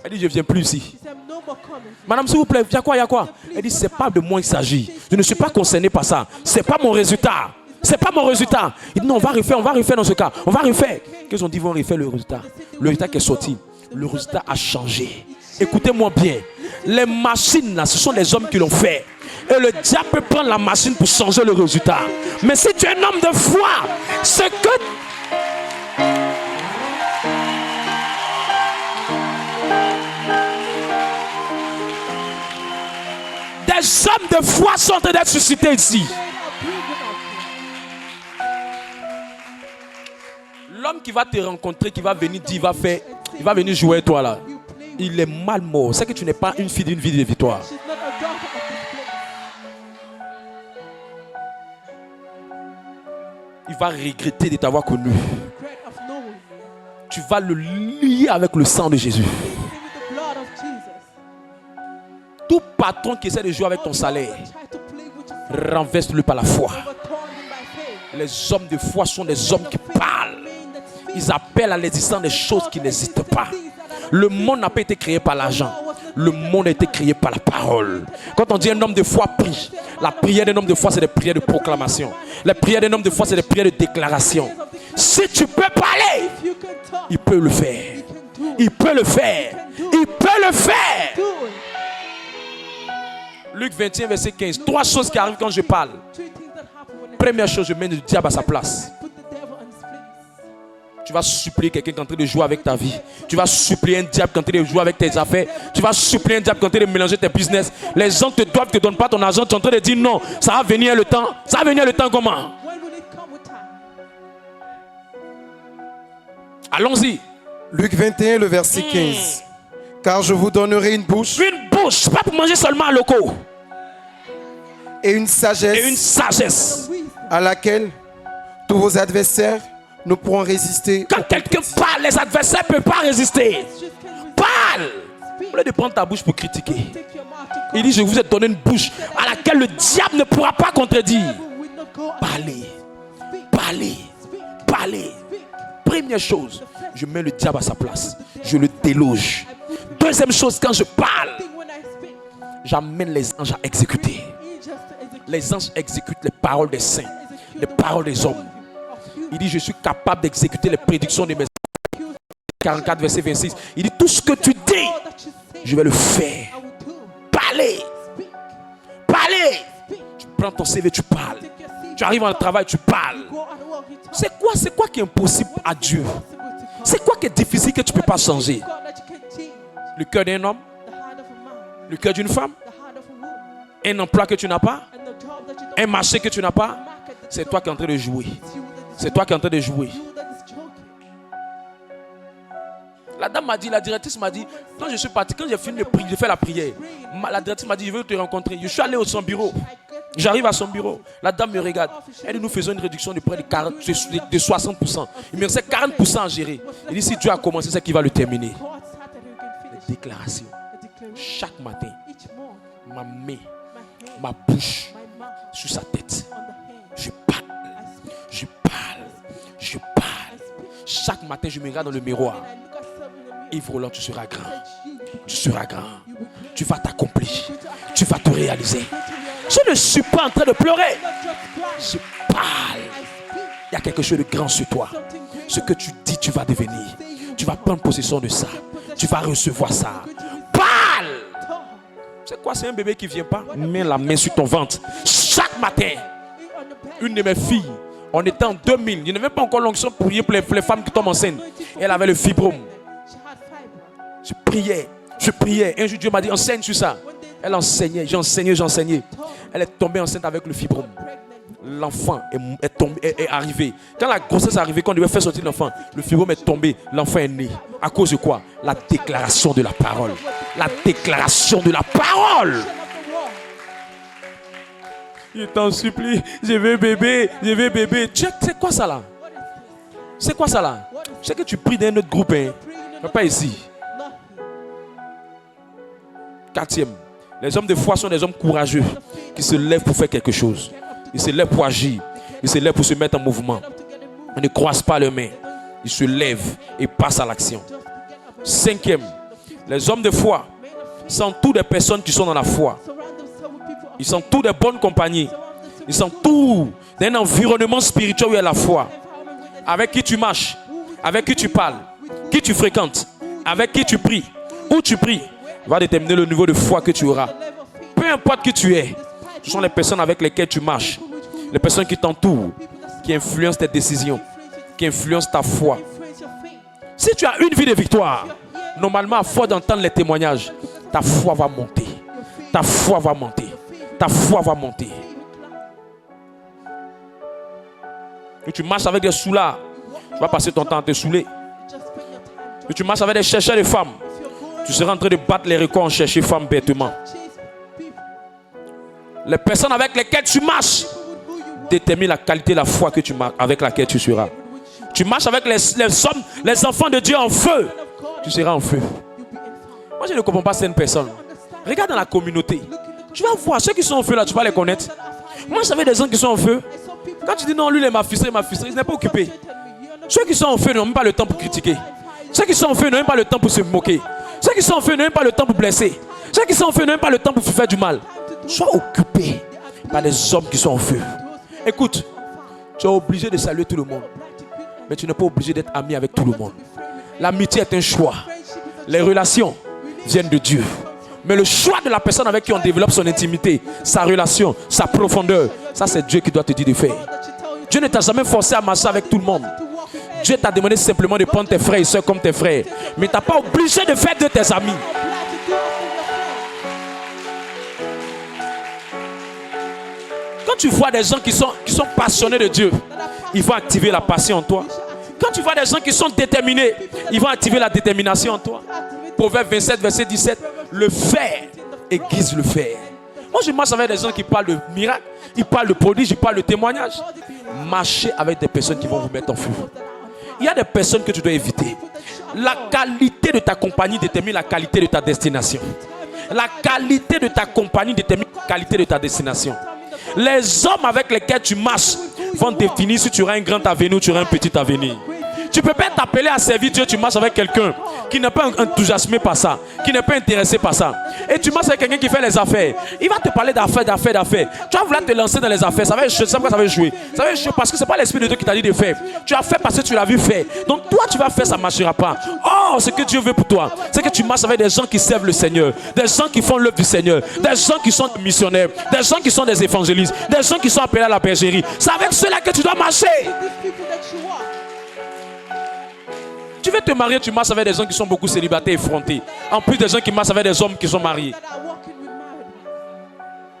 Elle dit je ne viens plus ici. She said, I'm no more coming. Madame, s'il vous plaît, il y a quoi? Elle dit c'est pas de moi qu'il s'agit. Je ne suis pas concerné par ça. C'est pas mon résultat. c'est pas mon résultat. Il dit non, on va refaire dans ce cas. On va refaire. Qu'est-ce qu'on dit, ils vont refaire le résultat. Le résultat qui est sorti, le résultat a changé. Écoutez-moi bien. Les machines là, ce sont les hommes qui l'ont fait. Et le diable peut prendre la machine pour changer le résultat. Mais si tu es un homme de foi, ce que des hommes de foi sont en train d'être suscités ici. L'homme qui va te rencontrer, qui va venir dire, il va venir jouer toi là. Il est mal mort. C'est que tu n'es pas une fille d'une vie de victoire. Il va regretter de t'avoir connu. Tu vas le lier avec le sang de Jésus. Tout patron qui essaie de jouer avec ton salaire, renverse-le par la foi. Les hommes de foi sont des hommes qui parlent. Ils appellent à l'existence des choses qui n'existent pas. Le monde n'a pas été créé par l'argent. Le monde a été créé par la parole. Quand on dit un homme de foi prie, la prière d'un homme de foi, c'est des prières de proclamation. La prière d'un homme de foi, c'est des prières de déclaration. Si tu peux parler, il peut le faire. Il peut le faire. Il peut le faire. Luc 21, verset 15. 3 choses qui arrivent quand je parle. Première chose, je mets le diable à sa place. Tu vas supplier quelqu'un qui est en train de jouer avec ta vie. Tu vas supplier un diable qui est en train de jouer avec tes affaires. Tu vas supplier un diable qui est en train de mélanger tes business. Les gens te doivent, te donnent pas ton argent. Tu es en train de dire non, ça va venir le temps. Ça va venir le temps comment? Allons-y. Luc 21, le verset 15. Car je vous donnerai une bouche. Une bouche, pas pour manger seulement à locaux. Et une sagesse. Et une sagesse. À laquelle tous vos adversaires ne pourront résister. Quand quelqu'un parle, les adversaires ne peuvent pas résister. Parle. Au lieu de prendre ta bouche pour critiquer. Il dit, je vous ai donné une bouche à laquelle le diable ne pourra pas contredire. Parlez. Parlez. Parlez. Première chose, je mets le diable à sa place. Je le déloge. Deuxième chose, quand je parle, j'amène les anges à exécuter. Les anges exécutent les paroles des saints, les paroles des hommes. Il dit, je suis capable d'exécuter les prédictions de mes 44, verset 26. Il dit, tout ce que tu dis, je vais le faire. Parlez. Parlez. Tu prends ton CV, tu parles. Tu arrives au travail, tu parles. C'est quoi qui est impossible à Dieu? C'est quoi qui est difficile que tu ne peux pas changer? Le cœur d'un homme? Le cœur d'une femme? Un emploi que tu n'as pas? Un marché que tu n'as pas? C'est toi qui es en train de jouer. C'est toi qui es en train de jouer. La dame m'a dit, la directrice m'a dit, quand je suis parti, quand j'ai fini de faire la prière, la directrice m'a dit, je veux te rencontrer. Je suis allé au son bureau. J'arrive à son bureau. La dame me regarde. Elle dit, nous faisons une réduction de près de 60%. Il me restait 40% à gérer. Il dit, si Dieu a commencé, c'est qu'il va le terminer. Les déclarations. Chaque matin, ma main, ma bouche sur sa tête. Je parle. Je parle. Je parle. Chaque matin, je me regarde dans le miroir. Yves Roland, tu seras grand. Tu seras grand. Tu vas t'accomplir. Tu vas te réaliser. Je ne suis pas en train de pleurer. Je parle. Il y a quelque chose de grand sur toi. Ce que tu dis, tu vas devenir. Tu vas prendre possession de ça. Tu vas recevoir ça. Parle. C'est quoi? C'est un bébé qui ne vient pas. Mets la main sur ton ventre. Chaque matin, une de mes filles, on était en 2000. Il n'y avait pas encore l'onction pour prier pour les femmes qui tombent enceintes. Elle avait le fibrome. Je priais. Un jour, Dieu m'a dit, enseigne sur ça. Elle enseignait, j'enseignais. Elle est tombée enceinte avec le fibrome. L'enfant est arrivé. Quand la grossesse est arrivée, quand on devait faire sortir l'enfant, le fibrome est tombé, l'enfant est né. À cause de quoi? La déclaration de la parole. La déclaration de la parole. Je t'en supplie, je veux bébé. C'est quoi ça là? C'est quoi ça là? Je sais que tu pries d'un autre groupe, hein? Mais pas ici. 4e, les hommes de foi sont des hommes courageux qui se lèvent pour faire quelque chose. Ils se lèvent pour agir. Ils se lèvent pour se mettre en mouvement. Ils ne croisent pas leurs mains. Ils se lèvent et passent à l'action. 5e, les hommes de foi sont tous des personnes qui sont dans la foi. Ils sont tous des bonnes compagnies. Ils s'entourent d'un environnement spirituel où il y a la foi. Avec qui tu marches, avec qui tu parles, qui tu fréquentes, avec qui tu pries, où tu pries, va déterminer le niveau de foi que tu auras. Peu importe qui tu es, ce sont les personnes avec lesquelles tu marches, les personnes qui t'entourent, qui influencent tes décisions, qui influencent ta foi. Si tu as une vie de victoire, normalement, à force d'entendre les témoignages, ta foi va monter. Ta foi va monter. Ta foi va monter. Que tu marches avec des soulards, tu vas passer ton temps à te saouler. Que tu marches avec des chercheurs de femmes, tu seras en train de battre les records en chercher femmes bêtement. Les personnes avec lesquelles tu marches déterminent la qualité de la foi que tu marches, avec laquelle tu seras. Tu marches avec les enfants de Dieu en feu, tu seras en feu. Moi, je ne comprends pas certaines personnes. Regarde dans la communauté. Tu vas voir, ceux qui sont en feu là, tu vas les connaître. Moi, je savais des gens qui sont en feu. Quand tu dis non, lui, il m'a frustré, il n'est pas occupé. Ceux qui sont en feu n'ont même pas le temps pour critiquer. Ceux qui sont en feu n'ont même pas le temps pour se moquer. Ceux qui sont en feu n'ont même pas le temps pour blesser. Ceux qui sont en feu n'ont même pas le temps pour faire du mal. Sois occupé par des hommes qui sont en feu. Écoute, tu es obligé de saluer tout le monde. Mais tu n'es pas obligé d'être ami avec tout le monde. L'amitié est un choix. Les relations viennent de Dieu. Mais le choix de la personne avec qui on développe son intimité, sa relation, sa profondeur, ça c'est Dieu qui doit te dire de faire. Dieu ne t'a jamais forcé à marcher avec tout le monde. Dieu t'a demandé simplement de prendre tes frères et soeurs comme tes frères. Mais tu n'as pas obligé de faire de tes amis. Quand tu vois des gens qui sont passionnés de Dieu, ils vont activer la passion en toi. Quand tu vois des gens qui sont déterminés, ils vont activer la détermination en toi. Proverbe 27, verset 17. Le faire aiguise le faire. Moi, je marche avec des gens qui parlent de miracles, ils parlent de prodiges, ils parlent de témoignages. Marchez avec des personnes qui vont vous mettre en feu. Il y a des personnes que tu dois éviter. La qualité de ta compagnie détermine la qualité de ta destination. La qualité de ta compagnie détermine la qualité de ta destination. Les hommes avec lesquels tu marches vont définir si tu auras un grand avenir ou tu auras un petit avenir. Tu peux pas t'appeler à servir Dieu, tu marches avec quelqu'un qui n'est pas enthousiasmé par ça, qui n'est pas intéressé par ça. Et tu marches avec quelqu'un qui fait les affaires. Il va te parler d'affaires. Tu vas vouloir te lancer dans les affaires. Ça va échouer. Ça va échouer. Ça va échouer parce que ce n'est pas l'Esprit de Dieu qui t'a dit de faire. Tu as fait parce que tu l'as vu faire. Donc toi, tu vas faire, ça ne marchera pas. Oh, ce que Dieu veut pour toi, c'est que tu marches avec des gens qui servent le Seigneur, des gens qui font l'œuvre du Seigneur, des gens qui sont des missionnaires, des gens qui sont des évangélistes, des gens qui sont appelés à la bergerie. C'est avec ceux-là que tu dois marcher. Tu veux te marier, tu marches avec des gens qui sont beaucoup célibataires et effrontés. En plus des gens qui marchent avec des hommes qui sont mariés.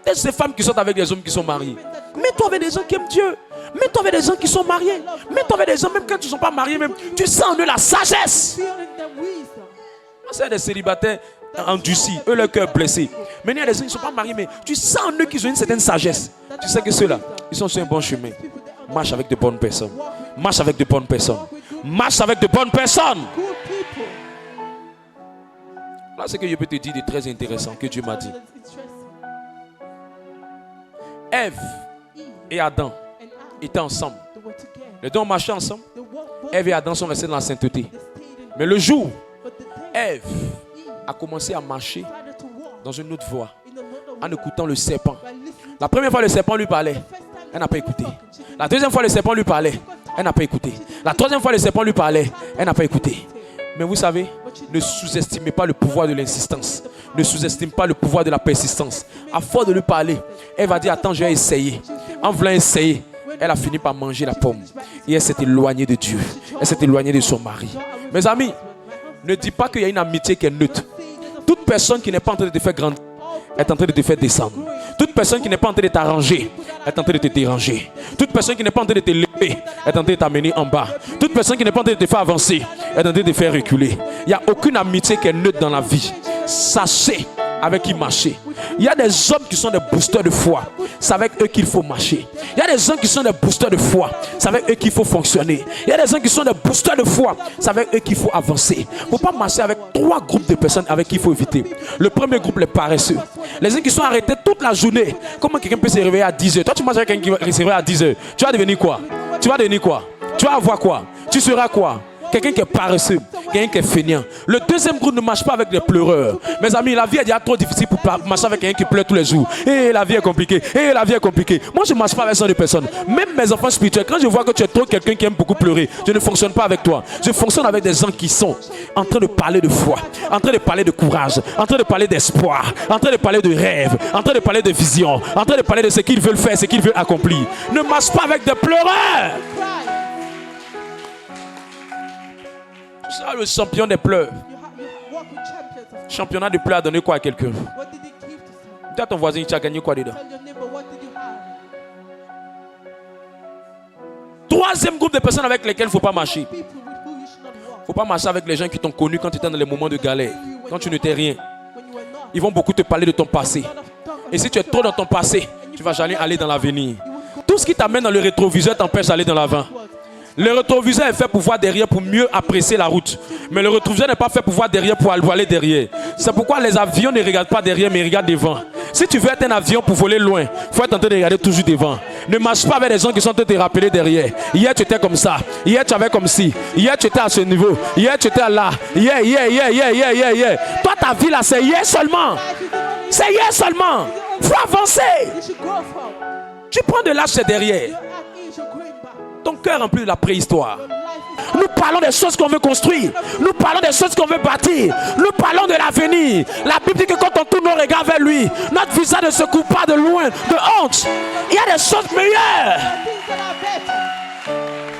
Et ces femmes qui sont avec des hommes qui sont mariés. Mets-toi avec des gens qui aiment Dieu. Mets-toi avec des gens qui sont mariés. Mets-toi avec des gens, même quand tu ne sont pas mariés, même, tu sens en eux la sagesse. C'est des célibataires endurcis, eux leur cœur blessé. Mais il y a des gens qui ne sont pas mariés, mais tu sens en eux qu'ils ont une certaine sagesse. Tu sais que ceux-là, ils sont sur un bon chemin. Marche avec de bonnes personnes. Marche avec de bonnes personnes. Marche avec de bonnes personnes. Là, ce que je peux te dire de très intéressant que Dieu m'a dit. Ève et Adam étaient ensemble. Les deux ont marché ensemble. Ève et Adam sont restés dans la sainteté. Mais le jour, Ève a commencé à marcher dans une autre voie en écoutant le serpent. La première fois, le serpent lui parlait. Elle n'a pas écouté. La deuxième fois, le serpent lui parlait. Elle n'a pas écouté. La troisième fois, le serpent lui parlait. Elle n'a pas écouté. Mais vous savez, ne sous-estimez pas le pouvoir de l'insistance. Ne sous-estime pas le pouvoir de la persistance. À force de lui parler, elle va dire, attends, je vais essayer. En voulant essayer, elle a fini par manger la pomme. Et elle s'est éloignée de Dieu. Elle s'est éloignée de son mari. Mes amis, ne dis pas qu'il y a une amitié qui est neutre. Toute personne qui n'est pas en train de te faire grandir est en train de te faire descendre. Toute personne qui n'est pas en train de t'arranger est en train de te déranger. Toute personne qui n'est pas en train de te lever est en train de t'amener en bas. Toute personne qui n'est pas en train de te faire avancer est en train de te faire reculer. Il n'y a aucune amitié qui est neutre dans la vie. Sachez avec qui marcher. Il y a des hommes qui sont des boosters de foi. C'est avec eux qu'il faut marcher. Il y a des gens qui sont des boosters de foi. C'est avec eux qu'il faut fonctionner. Il y a des gens qui sont des boosters de foi. C'est avec eux qu'il faut avancer. Il ne faut pas marcher avec 3 groupes de personnes avec qui il faut éviter. Le premier groupe, les paresseux. Les gens qui sont arrêtés toute la journée. Comment quelqu'un peut se réveiller à 10h? Toi, tu marches avec quelqu'un qui va se réveiller à 10h. Tu vas devenir quoi? Tu vas devenir quoi? Tu vas avoir quoi? Tu seras quoi? quelqu'un qui est paresseux, quelqu'un qui est feignant. Le deuxième groupe ne marche pas avec des pleureurs. Mes amis, la vie est déjà trop difficile pour marcher avec quelqu'un qui pleure tous les jours. Et la vie est compliquée, et la vie est compliquée. Moi, je ne marche pas avec ce genre de personnes. Même mes enfants spirituels, quand je vois que tu es trop quelqu'un qui aime beaucoup pleurer, je ne fonctionne pas avec toi. Je fonctionne avec des gens qui sont en train de parler de foi, en train de parler de courage, en train de parler d'espoir, en train de parler de rêve, en train de parler de vision, en train de parler de ce qu'ils veulent faire, ce qu'ils veulent accomplir. Ne marche pas avec des pleureurs. Tu seras le champion des pleurs. Walk with champions of Championnat de pleurs a donné quoi à quelqu'un? what did he give to someone? Dis à ton voisin, tu as gagné quoi dedans? Tell your neighbor, what did you have? Troisième groupe de personnes avec lesquelles il ne faut pas marcher. People with who you should not walk. Il ne faut pas marcher avec les gens qui t'ont connu quand tu étais dans les moments de galère, quand tu n'étais rien. When you were not. Ils vont beaucoup te parler de ton passé. A lot of talk Et si tu es trop dans ton passé, tu vas jamais aller dans l'avenir. you wouldn't go Tout ce qui t'amène dans le rétroviseur t'empêche d'aller dans l'avant. backwards. Le rétroviseur est fait pour voir derrière, pour mieux apprécier la route. Mais le rétroviseur n'est pas fait pour voir derrière, pour aller derrière. C'est pourquoi les avions ne regardent pas derrière, mais regardent devant. Si tu veux être un avion pour voler loin, il faut être en train de regarder toujours devant. Ne marche pas avec des gens qui sont en train de te rappeler derrière. Hier, tu étais comme ça. Hier, tu avais comme ci. Hier, tu étais à ce niveau. Hier, tu étais là. Hier. Toi, ta vie là, c'est hier seulement. C'est hier seulement. Il faut avancer. You should go forward. Tu prends de l'âge, c'est derrière. You're at age, you're going back. Ton cœur est rempli de la préhistoire. Your life is Nous parlons des choses qu'on veut construire. Nous parlons des choses qu'on veut bâtir. Nous parlons de l'avenir. La Bible dit que quand on tourne nos regards vers lui, notre visage ne se coupe pas de loin, de honte. Il y a des choses meilleures. things that are better.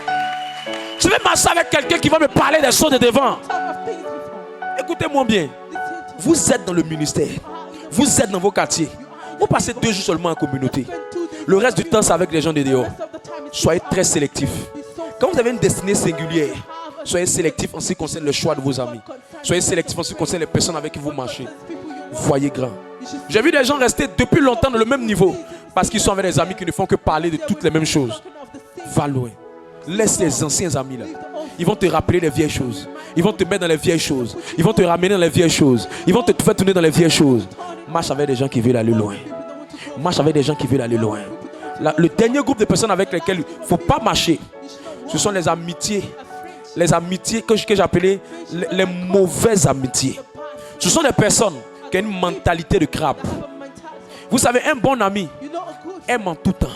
Je vais marcher avec quelqu'un qui va me parler des choses de devant. Talk of things before. Écoutez-moi bien. Listen to Vous êtes dans le ministère. Vous êtes dans vos quartiers. Vous passez 2 jours seulement en communauté. Le reste du temps, c'est avec les gens de dehors. rest of the time. It's Soyez très sélectifs. be so Quand vous avez une destinée singulière, soyez sélectifs en ce qui concerne le choix de vos amis. Soyez sélectifs en ce qui concerne les personnes avec qui vous marchez. people you want. Voyez grand. J'ai vu des gens rester depuis longtemps dans le même niveau parce qu'ils sont avec des amis qui ne font que parler de toutes les mêmes choses. Talking of the same. Va loin. Laisse les anciens amis là. Ils vont te rappeler les vieilles choses. Ils vont te mettre dans les vieilles choses. Ils vont te ramener dans les vieilles choses. Ils vont te faire tourner dans les vieilles choses. Marche avec des gens qui veulent aller loin. Marche avec des gens qui veulent aller loin. Le dernier groupe de personnes avec lesquelles il ne faut pas marcher, ce sont les amitiés. Les amitiés que j'appelais les mauvaises amitiés. Ce sont des personnes qui ont une mentalité de crabe. Vous savez, un bon ami You know a good aime en tout temps.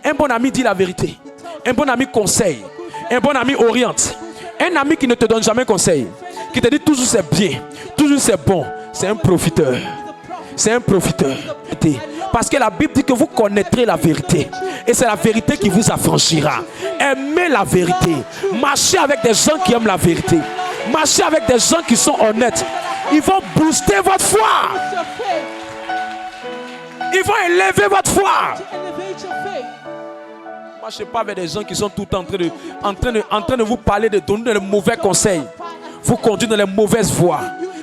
Un bon ami dit la vérité. Un bon ami conseille. Un bon ami oriente. Un ami qui ne te donne jamais conseil, qui te dit toujours c'est bien, toujours c'est bon, c'est un profiteur. C'est un profiteur. Parce que la Bible dit que vous connaîtrez la vérité. Et c'est la vérité qui vous affranchira. Aimez la vérité. Marchez avec des gens qui aiment la vérité. Marchez avec des gens qui sont honnêtes. Ils vont booster votre foi. your faith. Ils vont élever votre foi. Elevate your faith. Marchez pas avec des gens qui sont tout le temps en train de vous parler, de donner de mauvais conseils. Vous conduisez dans les mauvaises voies.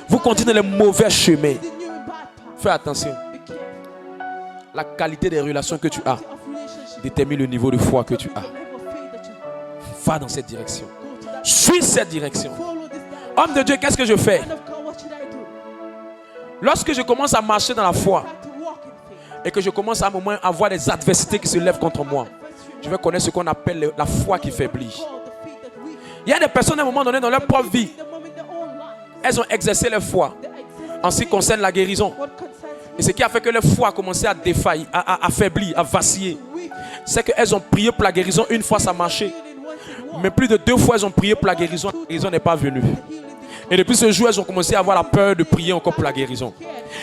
Vous conduisez dans les mauvais chemins. The new and bad path. Fais attention. Be careful La qualité des relations que tu as of relationship. détermine le niveau de foi que tu as. The level of faith that you have. Va dans cette direction. Go to that. Suis cette direction. Follow this direction. Homme de Dieu, qu'est-ce que je fais? Man of God, what should I do? Lorsque je commence à marcher dans la foi Back to walk in faith. et que je commence à un moment à avoir des adversités qui se lèvent contre moi, je vais connaître ce qu'on appelle la foi qui faiblit. Call the faith that we. Il y a des personnes à un moment donné dans leur propre vie, The moment in their own life. elles ont exercé leur foi They exist. en ce qui concerne la guérison. What concerns Et ce qui a fait que leur foi a commencé à défaillir, à faiblir, à vaciller, we. c'est qu'elles ont prié pour la guérison une fois, ça a marché. Healing once it walk. Mais plus de 2 fois, elles ont prié pour la guérison n'est pas venue. Healing didn't Et depuis ce jour, elles ont commencé à avoir la peur de prier encore pour la guérison.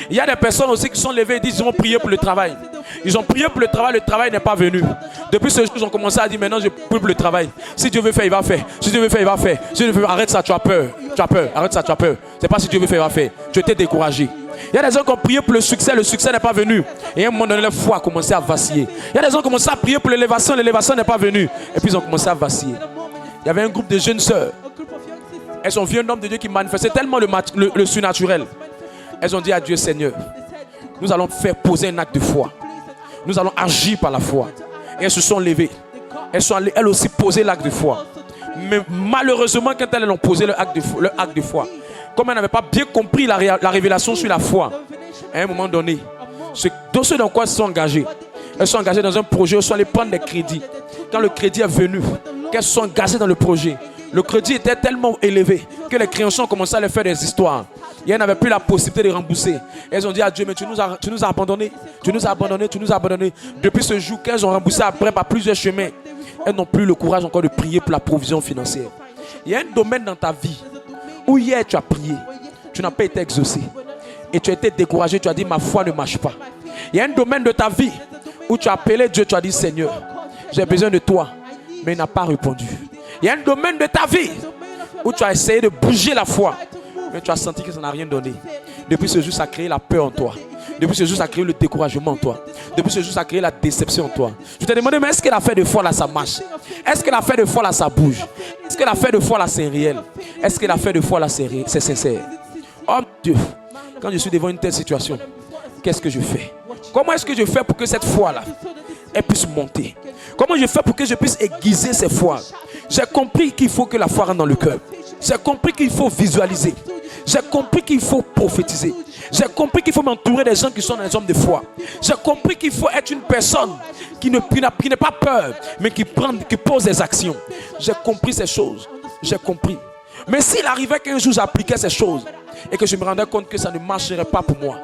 Il y a des personnes aussi qui sont levées et disent qu'ils vont prier pour le travail. Ils ont prié pour le travail n'est pas venu. Depuis ce jour, ils ont commencé à dire maintenant je prie pour le travail. Si Dieu veut faire, il va faire. Si Dieu veut faire, il va faire. Si Dieu veut faire, arrête ça, tu as peur. Tu as peur, arrête ça, tu as peur. C'est pas si Dieu veut faire, il va faire. Tu étais découragé. Il y a des gens qui ont prié pour le succès n'est pas venu. Et à un moment donné, leur foi a commencé à vaciller. Il y a des gens qui ont commencé à prier pour l'élévation n'est pas venue. Et puis ils ont commencé à vaciller. Il y avait un groupe de jeunes sœurs. a group of young sisters. Elles ont vu un homme de Dieu qui manifestait tellement le surnaturel. Elles ont dit à Dieu, Seigneur, They said to nous allons faire poser un acte de foi. Nous allons agir par la foi. Et elles se sont levées. Elles sont allées, elles aussi, poser l'acte de foi. Mais malheureusement, quand elles ont posé leur acte de foi, comme elles n'avaient pas bien compris la révélation sur la foi, à un moment donné, ceux dans quoi elles sont engagées, elles sont engagées dans un projet, elles sont allées prendre des crédits. Quand le crédit est venu, qu'elles sont engagées dans le projet, Le crédit était tellement élevé que les créanciers ont commencé à leur faire des histoires. Et elles n'avaient plus la possibilité de rembourser. Elles ont dit à Dieu, mais tu nous as abandonnés. Tu nous as abandonnés, tu nous as abandonnés. Depuis ce jour qu'elles ont remboursé après par plusieurs chemins, elles n'ont plus le courage encore de prier pour la provision financière. Il y a un domaine dans ta vie où hier tu as prié, tu n'as pas été exaucé. Et tu as été découragé, tu as dit ma foi ne marche pas. Il y a un domaine de ta vie où tu as appelé Dieu, tu as dit Seigneur, j'ai besoin de toi, mais il n'a pas répondu. Il y a un domaine de ta vie où tu as essayé de bouger la foi, mais tu as senti que ça n'a rien donné. Depuis ce jour, ça a créé la peur en toi. Depuis ce jour, ça a créé le découragement en toi. Depuis ce jour, ça a créé la déception en toi. Je t'ai demandé, mais est-ce que l'affaire de foi là, ça marche? Est-ce que l'affaire de foi là, ça bouge? Est-ce que l'affaire de foi là, c'est réel? Est-ce que l'affaire de foi là, c'est sincère? Oh Dieu, quand je suis devant une telle situation, qu'est-ce que je fais? Comment est-ce que je fais pour que cette foi-là, elle puisse monter? Comment je fais pour que je puisse aiguiser ces foi? J'ai compris qu'il faut que la foi rentre dans le cœur. J'ai compris qu'il faut visualiser. J'ai compris qu'il faut prophétiser. J'ai compris qu'il faut m'entourer des gens qui sont des hommes de foi. J'ai compris qu'il faut être une personne qui n'est pas peur, mais qui pose des actions. J'ai compris ces choses. J'ai compris. Mais s'il arrivait qu'un jour j'appliquais ces choses et que je me rendais compte que ça ne marcherait pas pour moi,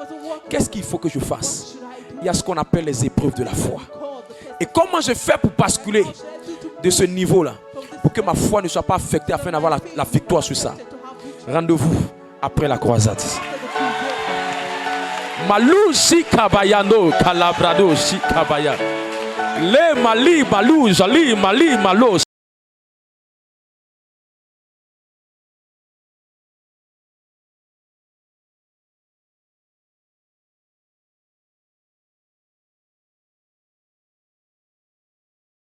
qu'est-ce qu'il faut que je fasse? Il y a ce qu'on appelle les épreuves de la foi. Et comment je fais pour basculer de ce niveau-là, pour que ma foi ne soit pas affectée afin d'avoir la victoire sur ça? Rendez-vous après la croisade. Malou Shikabayano Calabrado Shikabaya. Le Mali Malou Jali Mali Malo